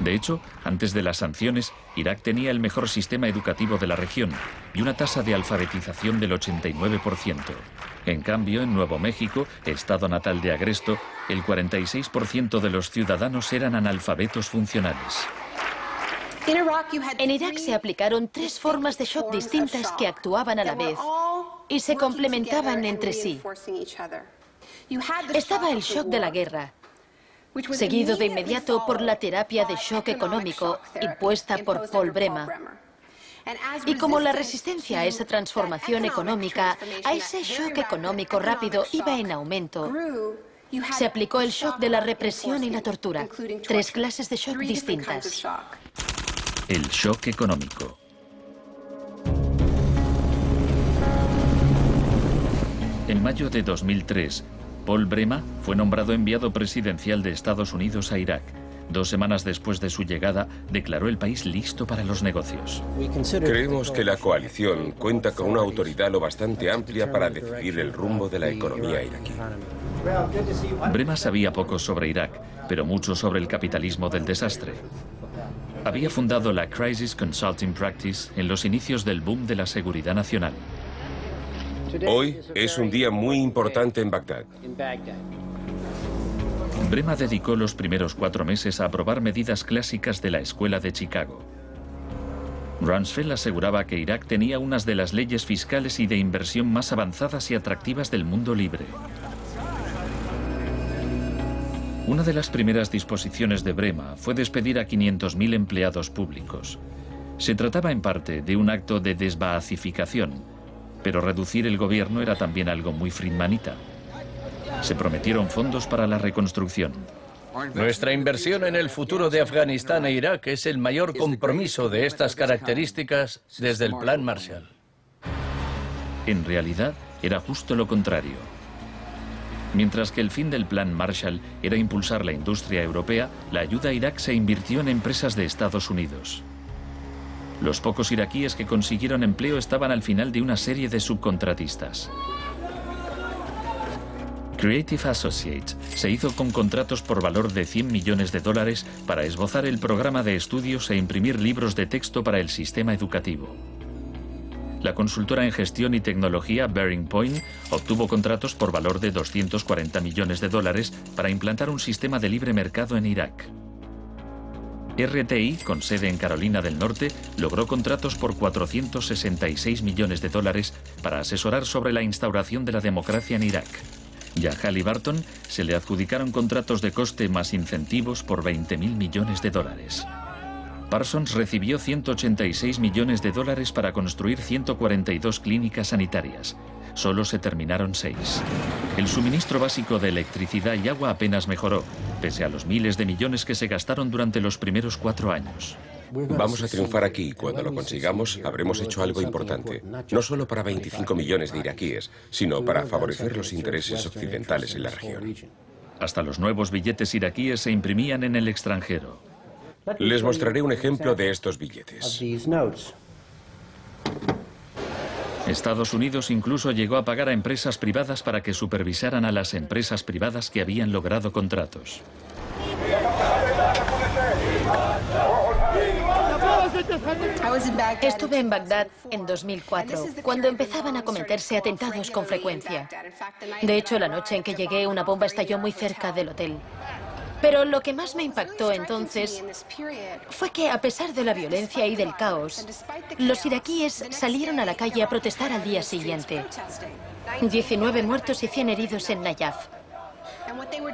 De hecho, antes de las sanciones, Irak tenía el mejor sistema educativo de la región y una tasa de alfabetización del 89%. En cambio, en Nuevo México, estado natal de Agresto, el 46% de los ciudadanos eran analfabetos funcionales. En Irak se aplicaron 3 formas de shock distintas que actuaban a la vez y se complementaban entre sí. Estaba el shock de la guerra, seguido de inmediato por la terapia de shock económico impuesta por Paul Bremer. Y como la resistencia a esa transformación económica, a ese shock económico rápido iba en aumento, se aplicó el shock de la represión y la tortura. 3 clases de shock distintas. El shock económico. En mayo de 2003, Paul Bremer fue nombrado enviado presidencial de Estados Unidos a Irak. 2 semanas después de su llegada, declaró el país listo para los negocios. Creemos que la coalición cuenta con una autoridad lo bastante amplia para decidir el rumbo de la economía iraquí. Bremer sabía poco sobre Irak, pero mucho sobre el capitalismo del desastre. Había fundado la Crisis Consulting Practice en los inicios del boom de la seguridad nacional. Hoy es un día muy importante en Bagdad. Bremer dedicó los primeros 4 meses a aprobar medidas clásicas de la Escuela de Chicago. Rumsfeld aseguraba que Irak tenía unas de las leyes fiscales y de inversión más avanzadas y atractivas del mundo libre. Una de las primeras disposiciones de Bremer fue despedir a 500.000 empleados públicos. Se trataba en parte de un acto de desbaacificación, pero reducir el gobierno era también algo muy friedmanita. Se prometieron fondos para la reconstrucción. Nuestra inversión en el futuro de Afganistán e Irak es el mayor compromiso de estas características desde el Plan Marshall. En realidad, era justo lo contrario. Mientras que el fin del Plan Marshall era impulsar la industria europea, la ayuda a Irak se invirtió en empresas de Estados Unidos. Los pocos iraquíes que consiguieron empleo estaban al final de una serie de subcontratistas. Creative Associates se hizo con contratos por valor de $100 millones para esbozar el programa de estudios e imprimir libros de texto para el sistema educativo. La consultora en gestión y tecnología Bearing Point obtuvo contratos por valor de $240 millones para implantar un sistema de libre mercado en Irak. RTI, con sede en Carolina del Norte, logró contratos por $466 millones para asesorar sobre la instauración de la democracia en Irak. Y a Halliburton se le adjudicaron contratos de coste más incentivos por $20.000 millones. Parsons recibió $186 millones para construir 142 clínicas sanitarias. Solo se terminaron 6. El suministro básico de electricidad y agua apenas mejoró, pese a los miles de millones que se gastaron durante los primeros 4 años. Vamos a triunfar aquí y cuando lo consigamos habremos hecho algo importante, no solo para 25 millones de iraquíes, sino para favorecer los intereses occidentales en la región. Hasta los nuevos billetes iraquíes se imprimían en el extranjero. Les mostraré un ejemplo de estos billetes. Estados Unidos incluso llegó a pagar a empresas privadas para que supervisaran a las empresas privadas que habían logrado contratos. Estuve en Bagdad en 2004, cuando empezaban a cometerse atentados con frecuencia. De hecho, la noche en que llegué, una bomba estalló muy cerca del hotel. Pero lo que más me impactó entonces fue que, a pesar de la violencia y del caos, los iraquíes salieron a la calle a protestar al día siguiente. 19 muertos y 100 heridos en Nayaf.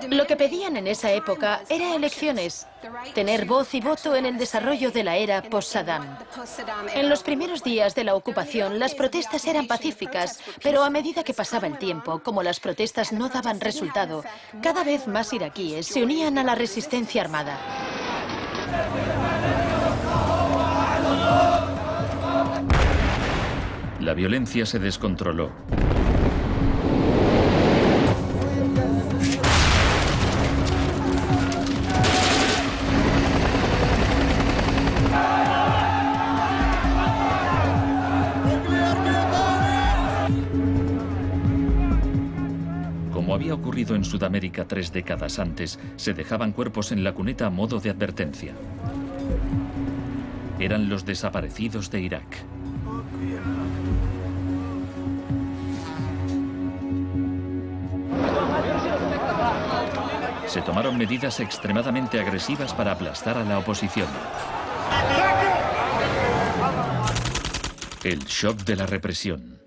Lo que pedían en esa época era elecciones, tener voz y voto en el desarrollo de la era post-Saddam. En los primeros días de la ocupación, las protestas eran pacíficas, pero a medida que pasaba el tiempo, como las protestas no daban resultado, cada vez más iraquíes se unían a la resistencia armada. La violencia se descontroló. ocurrido en Sudamérica 3 décadas antes, se dejaban cuerpos en la cuneta a modo de advertencia. Eran los desaparecidos de Irak. Se tomaron medidas extremadamente agresivas para aplastar a la oposición. El shock de la represión.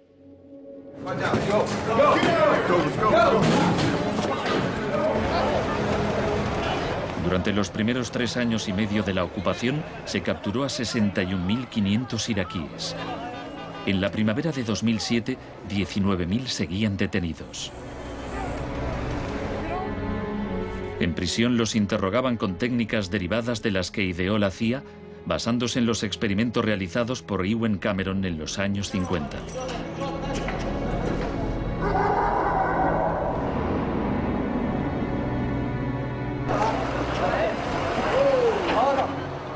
Durante los primeros 3 años y medio de la ocupación, se capturó a 61.500 iraquíes. En la primavera de 2007, 19.000 seguían detenidos. En prisión los interrogaban con técnicas derivadas de las que ideó la CIA, basándose en los experimentos realizados por Ewen Cameron en los años 50.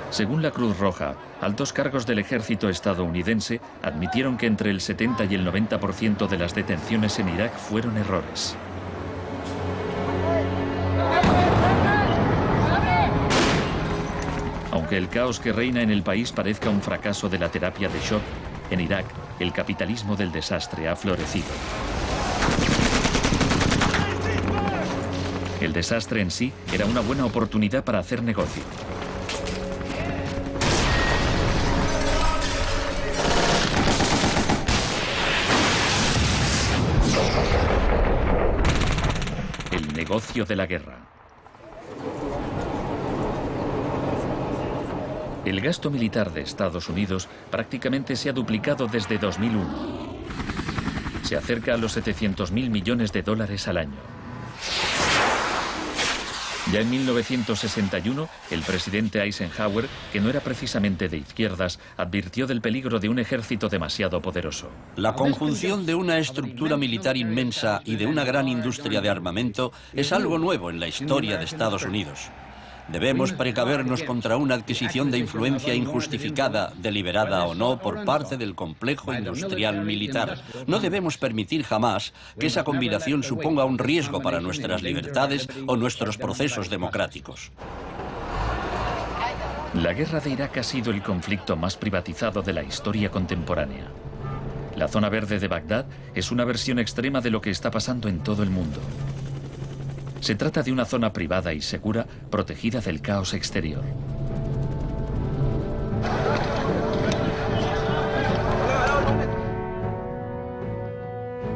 Según la Cruz Roja, altos cargos del ejército estadounidense admitieron que entre el 70 y el 90% de las detenciones en Irak fueron errores. Aunque el caos que reina en el país parezca un fracaso de la terapia de shock, en Irak el capitalismo del desastre ha florecido. El desastre en sí era una buena oportunidad para hacer negocio. El negocio de la guerra. El gasto militar de Estados Unidos prácticamente se ha duplicado desde 2001. Se acerca a los 700.000 millones de dólares al año. Ya en 1961, el presidente Eisenhower, que no era precisamente de izquierdas, advirtió del peligro de un ejército demasiado poderoso. La conjunción de una estructura militar inmensa y de una gran industria de armamento es algo nuevo en la historia de Estados Unidos. Debemos precavernos contra una adquisición de influencia injustificada, deliberada o no, por parte del complejo industrial militar. No debemos permitir jamás que esa combinación suponga un riesgo para nuestras libertades o nuestros procesos democráticos. La guerra de Irak ha sido el conflicto más privatizado de la historia contemporánea. La zona verde de Bagdad es una versión extrema de lo que está pasando en todo el mundo. Se trata de una zona privada y segura, protegida del caos exterior.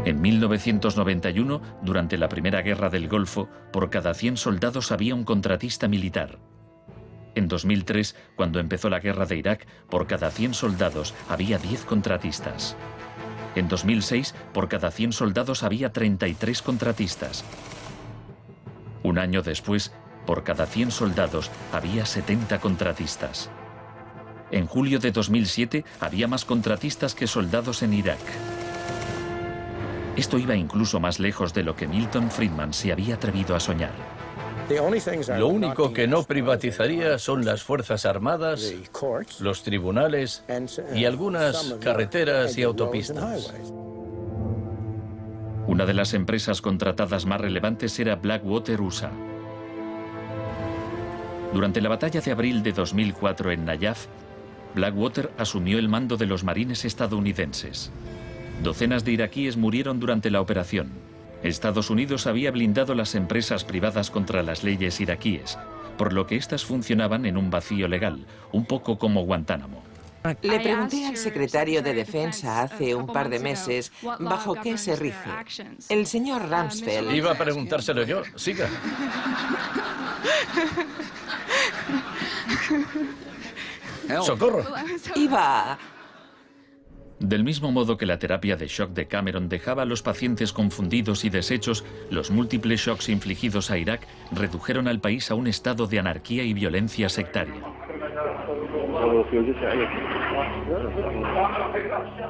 En 1991, durante la Primera Guerra del Golfo, por cada 100 soldados había un contratista militar. En 2003, cuando empezó la guerra de Irak, por cada 100 soldados había 10 contratistas. En 2006, por cada 100 soldados había 33 contratistas. Un año después, por cada 100 soldados había 70 contratistas. En julio de 2007 había más contratistas que soldados en Irak. Esto iba incluso más lejos de lo que Milton Friedman se había atrevido a soñar. Lo único que no privatizaría son las Fuerzas Armadas, los tribunales y algunas carreteras y autopistas. Una de las empresas contratadas más relevantes era Blackwater USA. Durante la batalla de abril de 2004 en Nayaf, Blackwater asumió el mando de los marines estadounidenses. Docenas de iraquíes murieron durante la operación. Estados Unidos había blindado las empresas privadas contra las leyes iraquíes, por lo que éstas funcionaban en un vacío legal, un poco como Guantánamo. Le pregunté al secretario de Defensa hace un par de meses bajo qué se rige. El señor Rumsfeld... Iba a preguntárselo yo. Siga. ¡Socorro! Iba... Del mismo modo que la terapia de shock de Cameron dejaba a los pacientes confundidos y deshechos, los múltiples shocks infligidos a Irak redujeron al país a un estado de anarquía y violencia sectaria.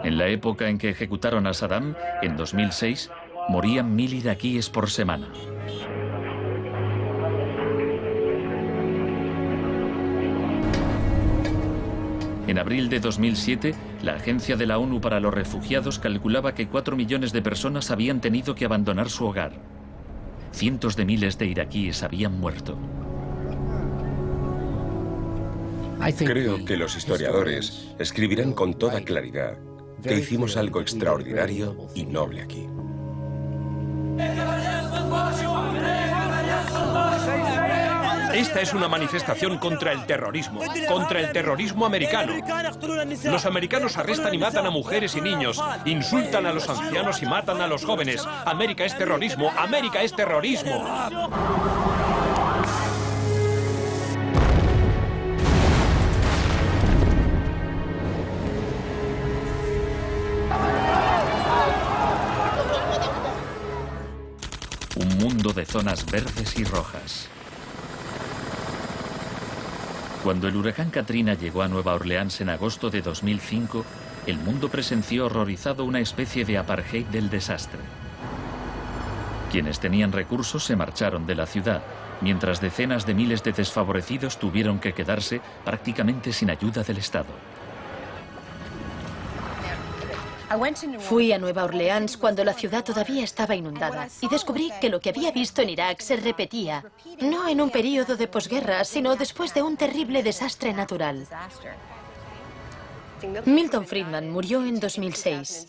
En la época en que ejecutaron a Saddam, en 2006, morían 1000 iraquíes por semana. En abril de 2007, la Agencia de la ONU para los Refugiados calculaba que 4 millones de personas habían tenido que abandonar su hogar. cientos de miles de iraquíes habían muerto. Creo que los historiadores escribirán con toda claridad que hicimos algo extraordinario y noble aquí. Esta es una manifestación contra el terrorismo americano. Los americanos arrestan y matan a mujeres y niños, insultan a los ancianos y matan a los jóvenes. América es terrorismo, América es terrorismo. Un mundo de zonas verdes y rojas. Cuando el huracán Katrina llegó a Nueva Orleans en agosto de 2005, el mundo presenció horrorizado una especie de apartheid del desastre. Quienes tenían recursos se marcharon de la ciudad, mientras decenas de miles de desfavorecidos tuvieron que quedarse prácticamente sin ayuda del Estado. Fui a Nueva Orleans cuando la ciudad todavía estaba inundada y descubrí que lo que había visto en Irak se repetía, no en un periodo de posguerra, sino después de un terrible desastre natural. Milton Friedman murió en 2006.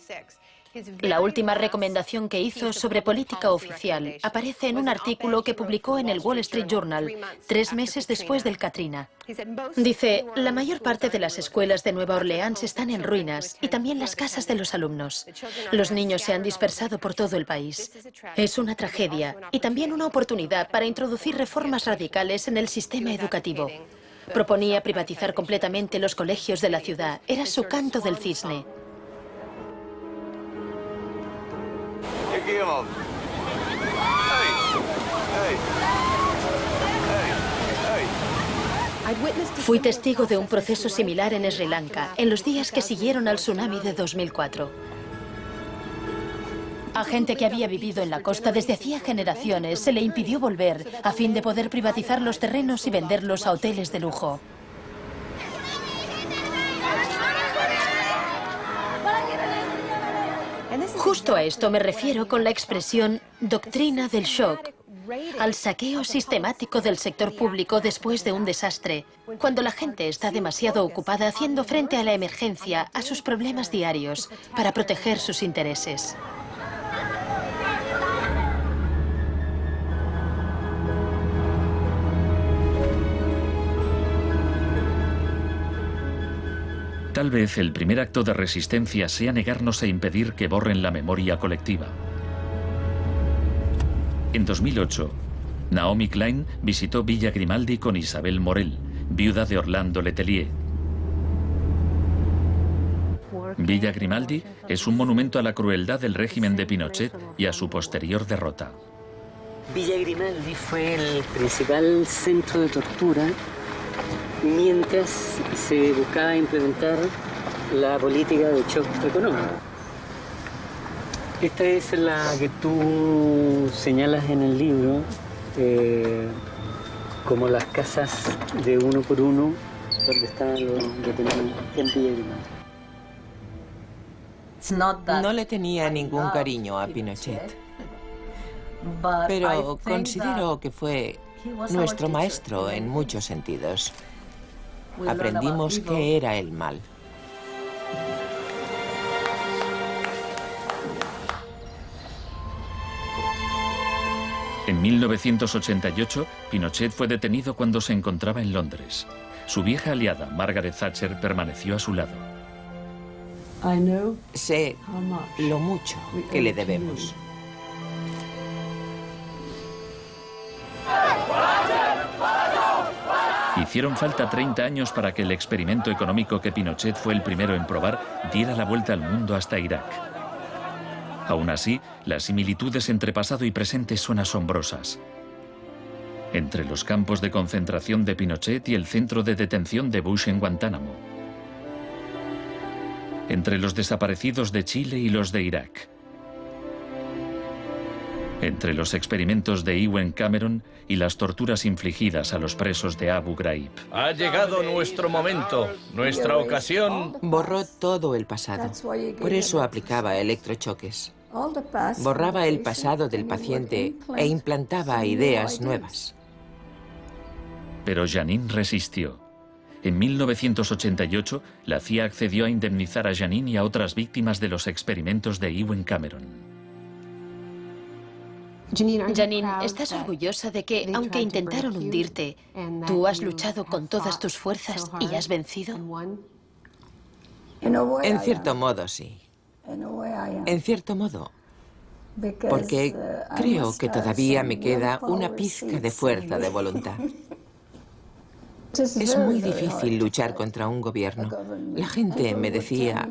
La última recomendación que hizo sobre política oficial aparece en un artículo que publicó en el Wall Street Journal 3 meses después del Katrina. Dice, la mayor parte de las escuelas de Nueva Orleans están en ruinas y también las casas de los alumnos. Los niños se han dispersado por todo el país. Es una tragedia y también una oportunidad para introducir reformas radicales en el sistema educativo. Proponía privatizar completamente los colegios de la ciudad. Era su canto del cisne. Fui testigo de un proceso similar en Sri Lanka, en los días que siguieron al tsunami de 2004. A gente que había vivido en la costa desde hacía generaciones se le impidió volver a fin de poder privatizar los terrenos y venderlos a hoteles de lujo. Justo a esto me refiero con la expresión doctrina del shock, al saqueo sistemático del sector público después de un desastre, cuando la gente está demasiado ocupada haciendo frente a la emergencia, a sus problemas diarios, para proteger sus intereses. Tal vez el primer acto de resistencia sea negarnos a impedir que borren la memoria colectiva. En 2008, Naomi Klein visitó Villa Grimaldi con Isabel Morel, viuda de Orlando Letelier. Villa Grimaldi es un monumento a la crueldad del régimen de Pinochet y a su posterior derrota. Villa Grimaldi fue el principal centro de tortura mientras se buscaba implementar la política de shock económico. Esta es la que tú señalas en el libro como las casas de uno por uno donde estaban los detenidos en Villa Grimaldi. No le tenía ningún cariño a Pinochet, pero considero que fue nuestro maestro en muchos sentidos. Aprendimos qué era el mal. En 1988, Pinochet fue detenido cuando se encontraba en Londres. Su vieja aliada, Margaret Thatcher, permaneció a su lado. Sé lo mucho que le debemos. Hicieron falta 30 años para que el experimento económico que Pinochet fue el primero en probar diera la vuelta al mundo hasta Irak. Aún así, las similitudes entre pasado y presente son asombrosas. Entre los campos de concentración de Pinochet y el centro de detención de Bush en Guantánamo. Entre los desaparecidos de Chile y los de Irak. Entre los experimentos de Ewen Cameron y las torturas infligidas a los presos de Abu Ghraib. Ha llegado nuestro momento, nuestra ocasión. Borró todo el pasado. Por eso aplicaba electrochoques. Borraba el pasado del paciente e implantaba ideas nuevas. Pero Janine resistió. En 1988, la CIA accedió a indemnizar a Janine y a otras víctimas de los experimentos de Ewen Cameron. Janine, ¿estás orgullosa de que, aunque intentaron hundirte, tú has luchado con todas tus fuerzas y has vencido? En cierto modo, sí. En cierto modo. Porque creo que todavía me queda una pizca de fuerza de voluntad. Es muy difícil luchar contra un gobierno. La gente me decía,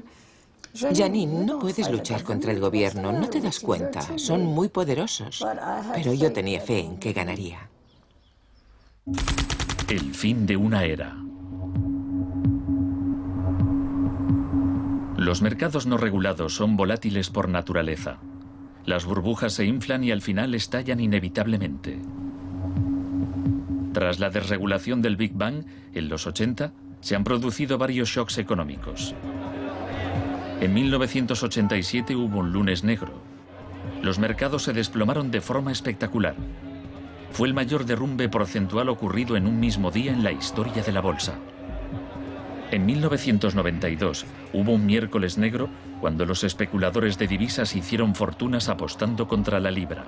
Janine, no puedes luchar contra el gobierno, no te das cuenta, son muy poderosos. Pero yo tenía fe en que ganaría. El fin de una era. Los mercados no regulados son volátiles por naturaleza. Las burbujas se inflan y al final estallan inevitablemente. Tras la desregulación del Big Bang, en los 80, se han producido varios shocks económicos. En 1987 hubo un lunes negro. Los mercados se desplomaron de forma espectacular. Fue el mayor derrumbe porcentual ocurrido en un mismo día en la historia de la bolsa. En 1992 hubo un miércoles negro cuando los especuladores de divisas hicieron fortunas apostando contra la libra.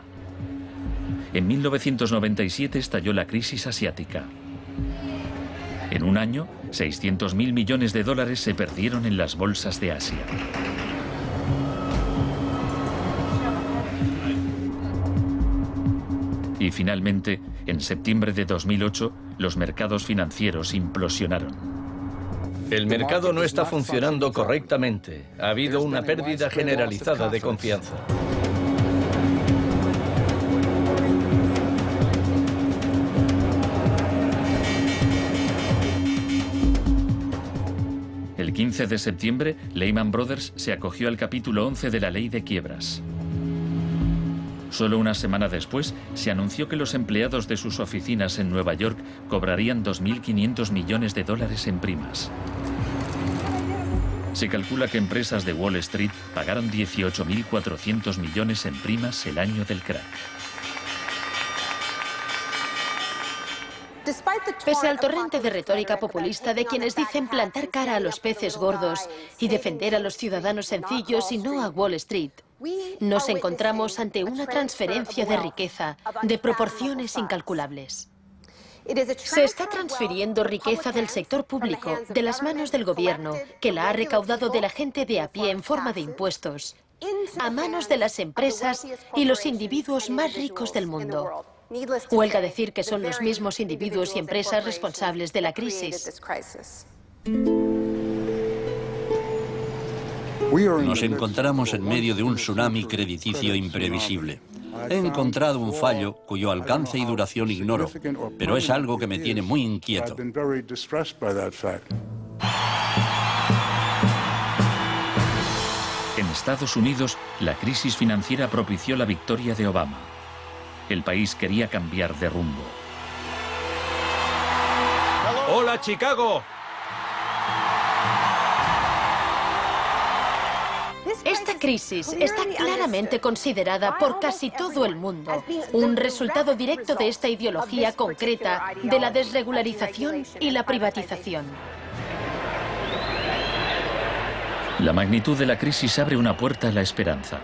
En 1997 estalló la crisis asiática. En un año, 600.000 millones de dólares se perdieron en las bolsas de Asia. Y finalmente, en septiembre de 2008, los mercados financieros implosionaron. El mercado no está funcionando correctamente. Ha habido una pérdida generalizada de confianza. El 15 de septiembre, Lehman Brothers se acogió al capítulo 11 de la ley de quiebras. Solo una semana después, se anunció que los empleados de sus oficinas en Nueva York cobrarían 2.500 millones de dólares en primas. Se calcula que empresas de Wall Street pagaron 18.400 millones en primas el año del crack. Pese al torrente de retórica populista de quienes dicen plantar cara a los peces gordos y defender a los ciudadanos sencillos y no a Wall Street, nos encontramos ante una transferencia de riqueza de proporciones incalculables. Se está transfiriendo riqueza del sector público, de las manos del gobierno, que la ha recaudado de la gente de a pie en forma de impuestos, a manos de las empresas y los individuos más ricos del mundo. Huelga decir que son los mismos individuos y empresas responsables de la crisis. Nos encontramos en medio de un tsunami crediticio imprevisible. He encontrado un fallo cuyo alcance y duración ignoro, pero es algo que me tiene muy inquieto. En Estados Unidos, la crisis financiera propició la victoria de Obama. El país quería cambiar de rumbo. ¡Hola, Chicago! Esta crisis está claramente considerada por casi todo el mundo un resultado directo de esta ideología concreta de la desregularización y la privatización. La magnitud de la crisis abre una puerta a la esperanza.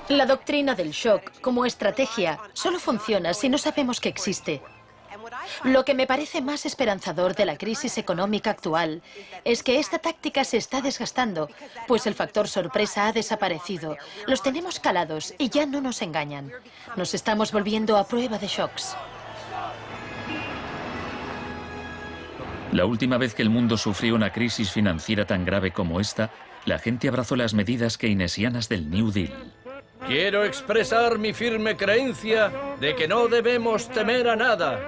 La doctrina del shock, como estrategia, solo funciona si no sabemos que existe. Lo que me parece más esperanzador de la crisis económica actual es que esta táctica se está desgastando, pues el factor sorpresa ha desaparecido. Los tenemos calados y ya no nos engañan. Nos estamos volviendo a prueba de shocks. La última vez que el mundo sufrió una crisis financiera tan grave como esta, la gente abrazó las medidas keynesianas del New Deal. Quiero expresar mi firme creencia de que no debemos temer a nada,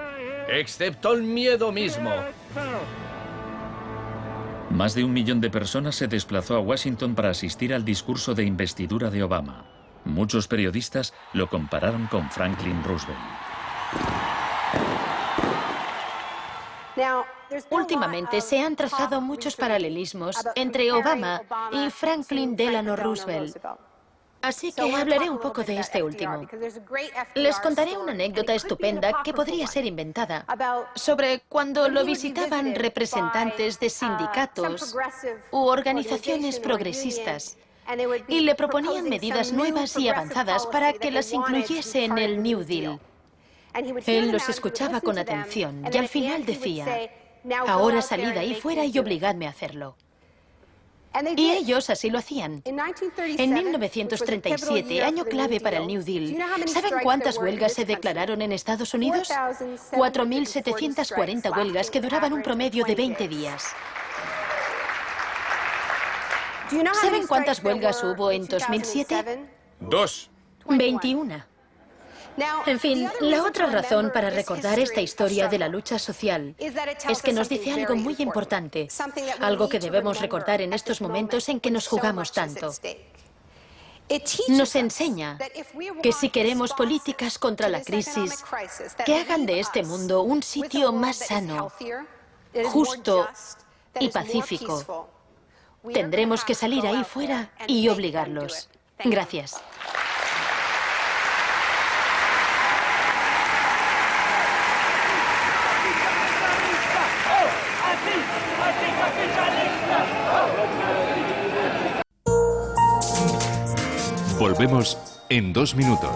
excepto el miedo mismo. Más de 1 millón de personas se desplazó a Washington para asistir al discurso de investidura de Obama. Muchos periodistas lo compararon con Franklin Roosevelt. Últimamente se han trazado muchos paralelismos entre Obama y Franklin Delano Roosevelt. Así que hablaré un poco de este último. Les contaré una anécdota estupenda que podría ser inventada sobre cuando lo visitaban representantes de sindicatos u organizaciones progresistas y le proponían medidas nuevas y avanzadas para que las incluyese en el New Deal. Él los escuchaba con atención y al final decía: ahora salid ahí fuera y obligadme a hacerlo. Y ellos así lo hacían. En 1937, año clave para el New Deal, ¿saben cuántas huelgas se declararon en Estados Unidos? 4.740 huelgas que duraban un promedio de 20 días. ¿Saben cuántas huelgas hubo en 2007? 2. 21. En fin, la otra razón para recordar esta historia de la lucha social es que nos dice algo muy importante, algo que debemos recordar en estos momentos en que nos jugamos tanto. Nos enseña que si queremos políticas contra la crisis que hagan de este mundo un sitio más sano, justo y pacífico, tendremos que salir ahí fuera y obligarlos. Gracias. Volvemos en 2 minutos.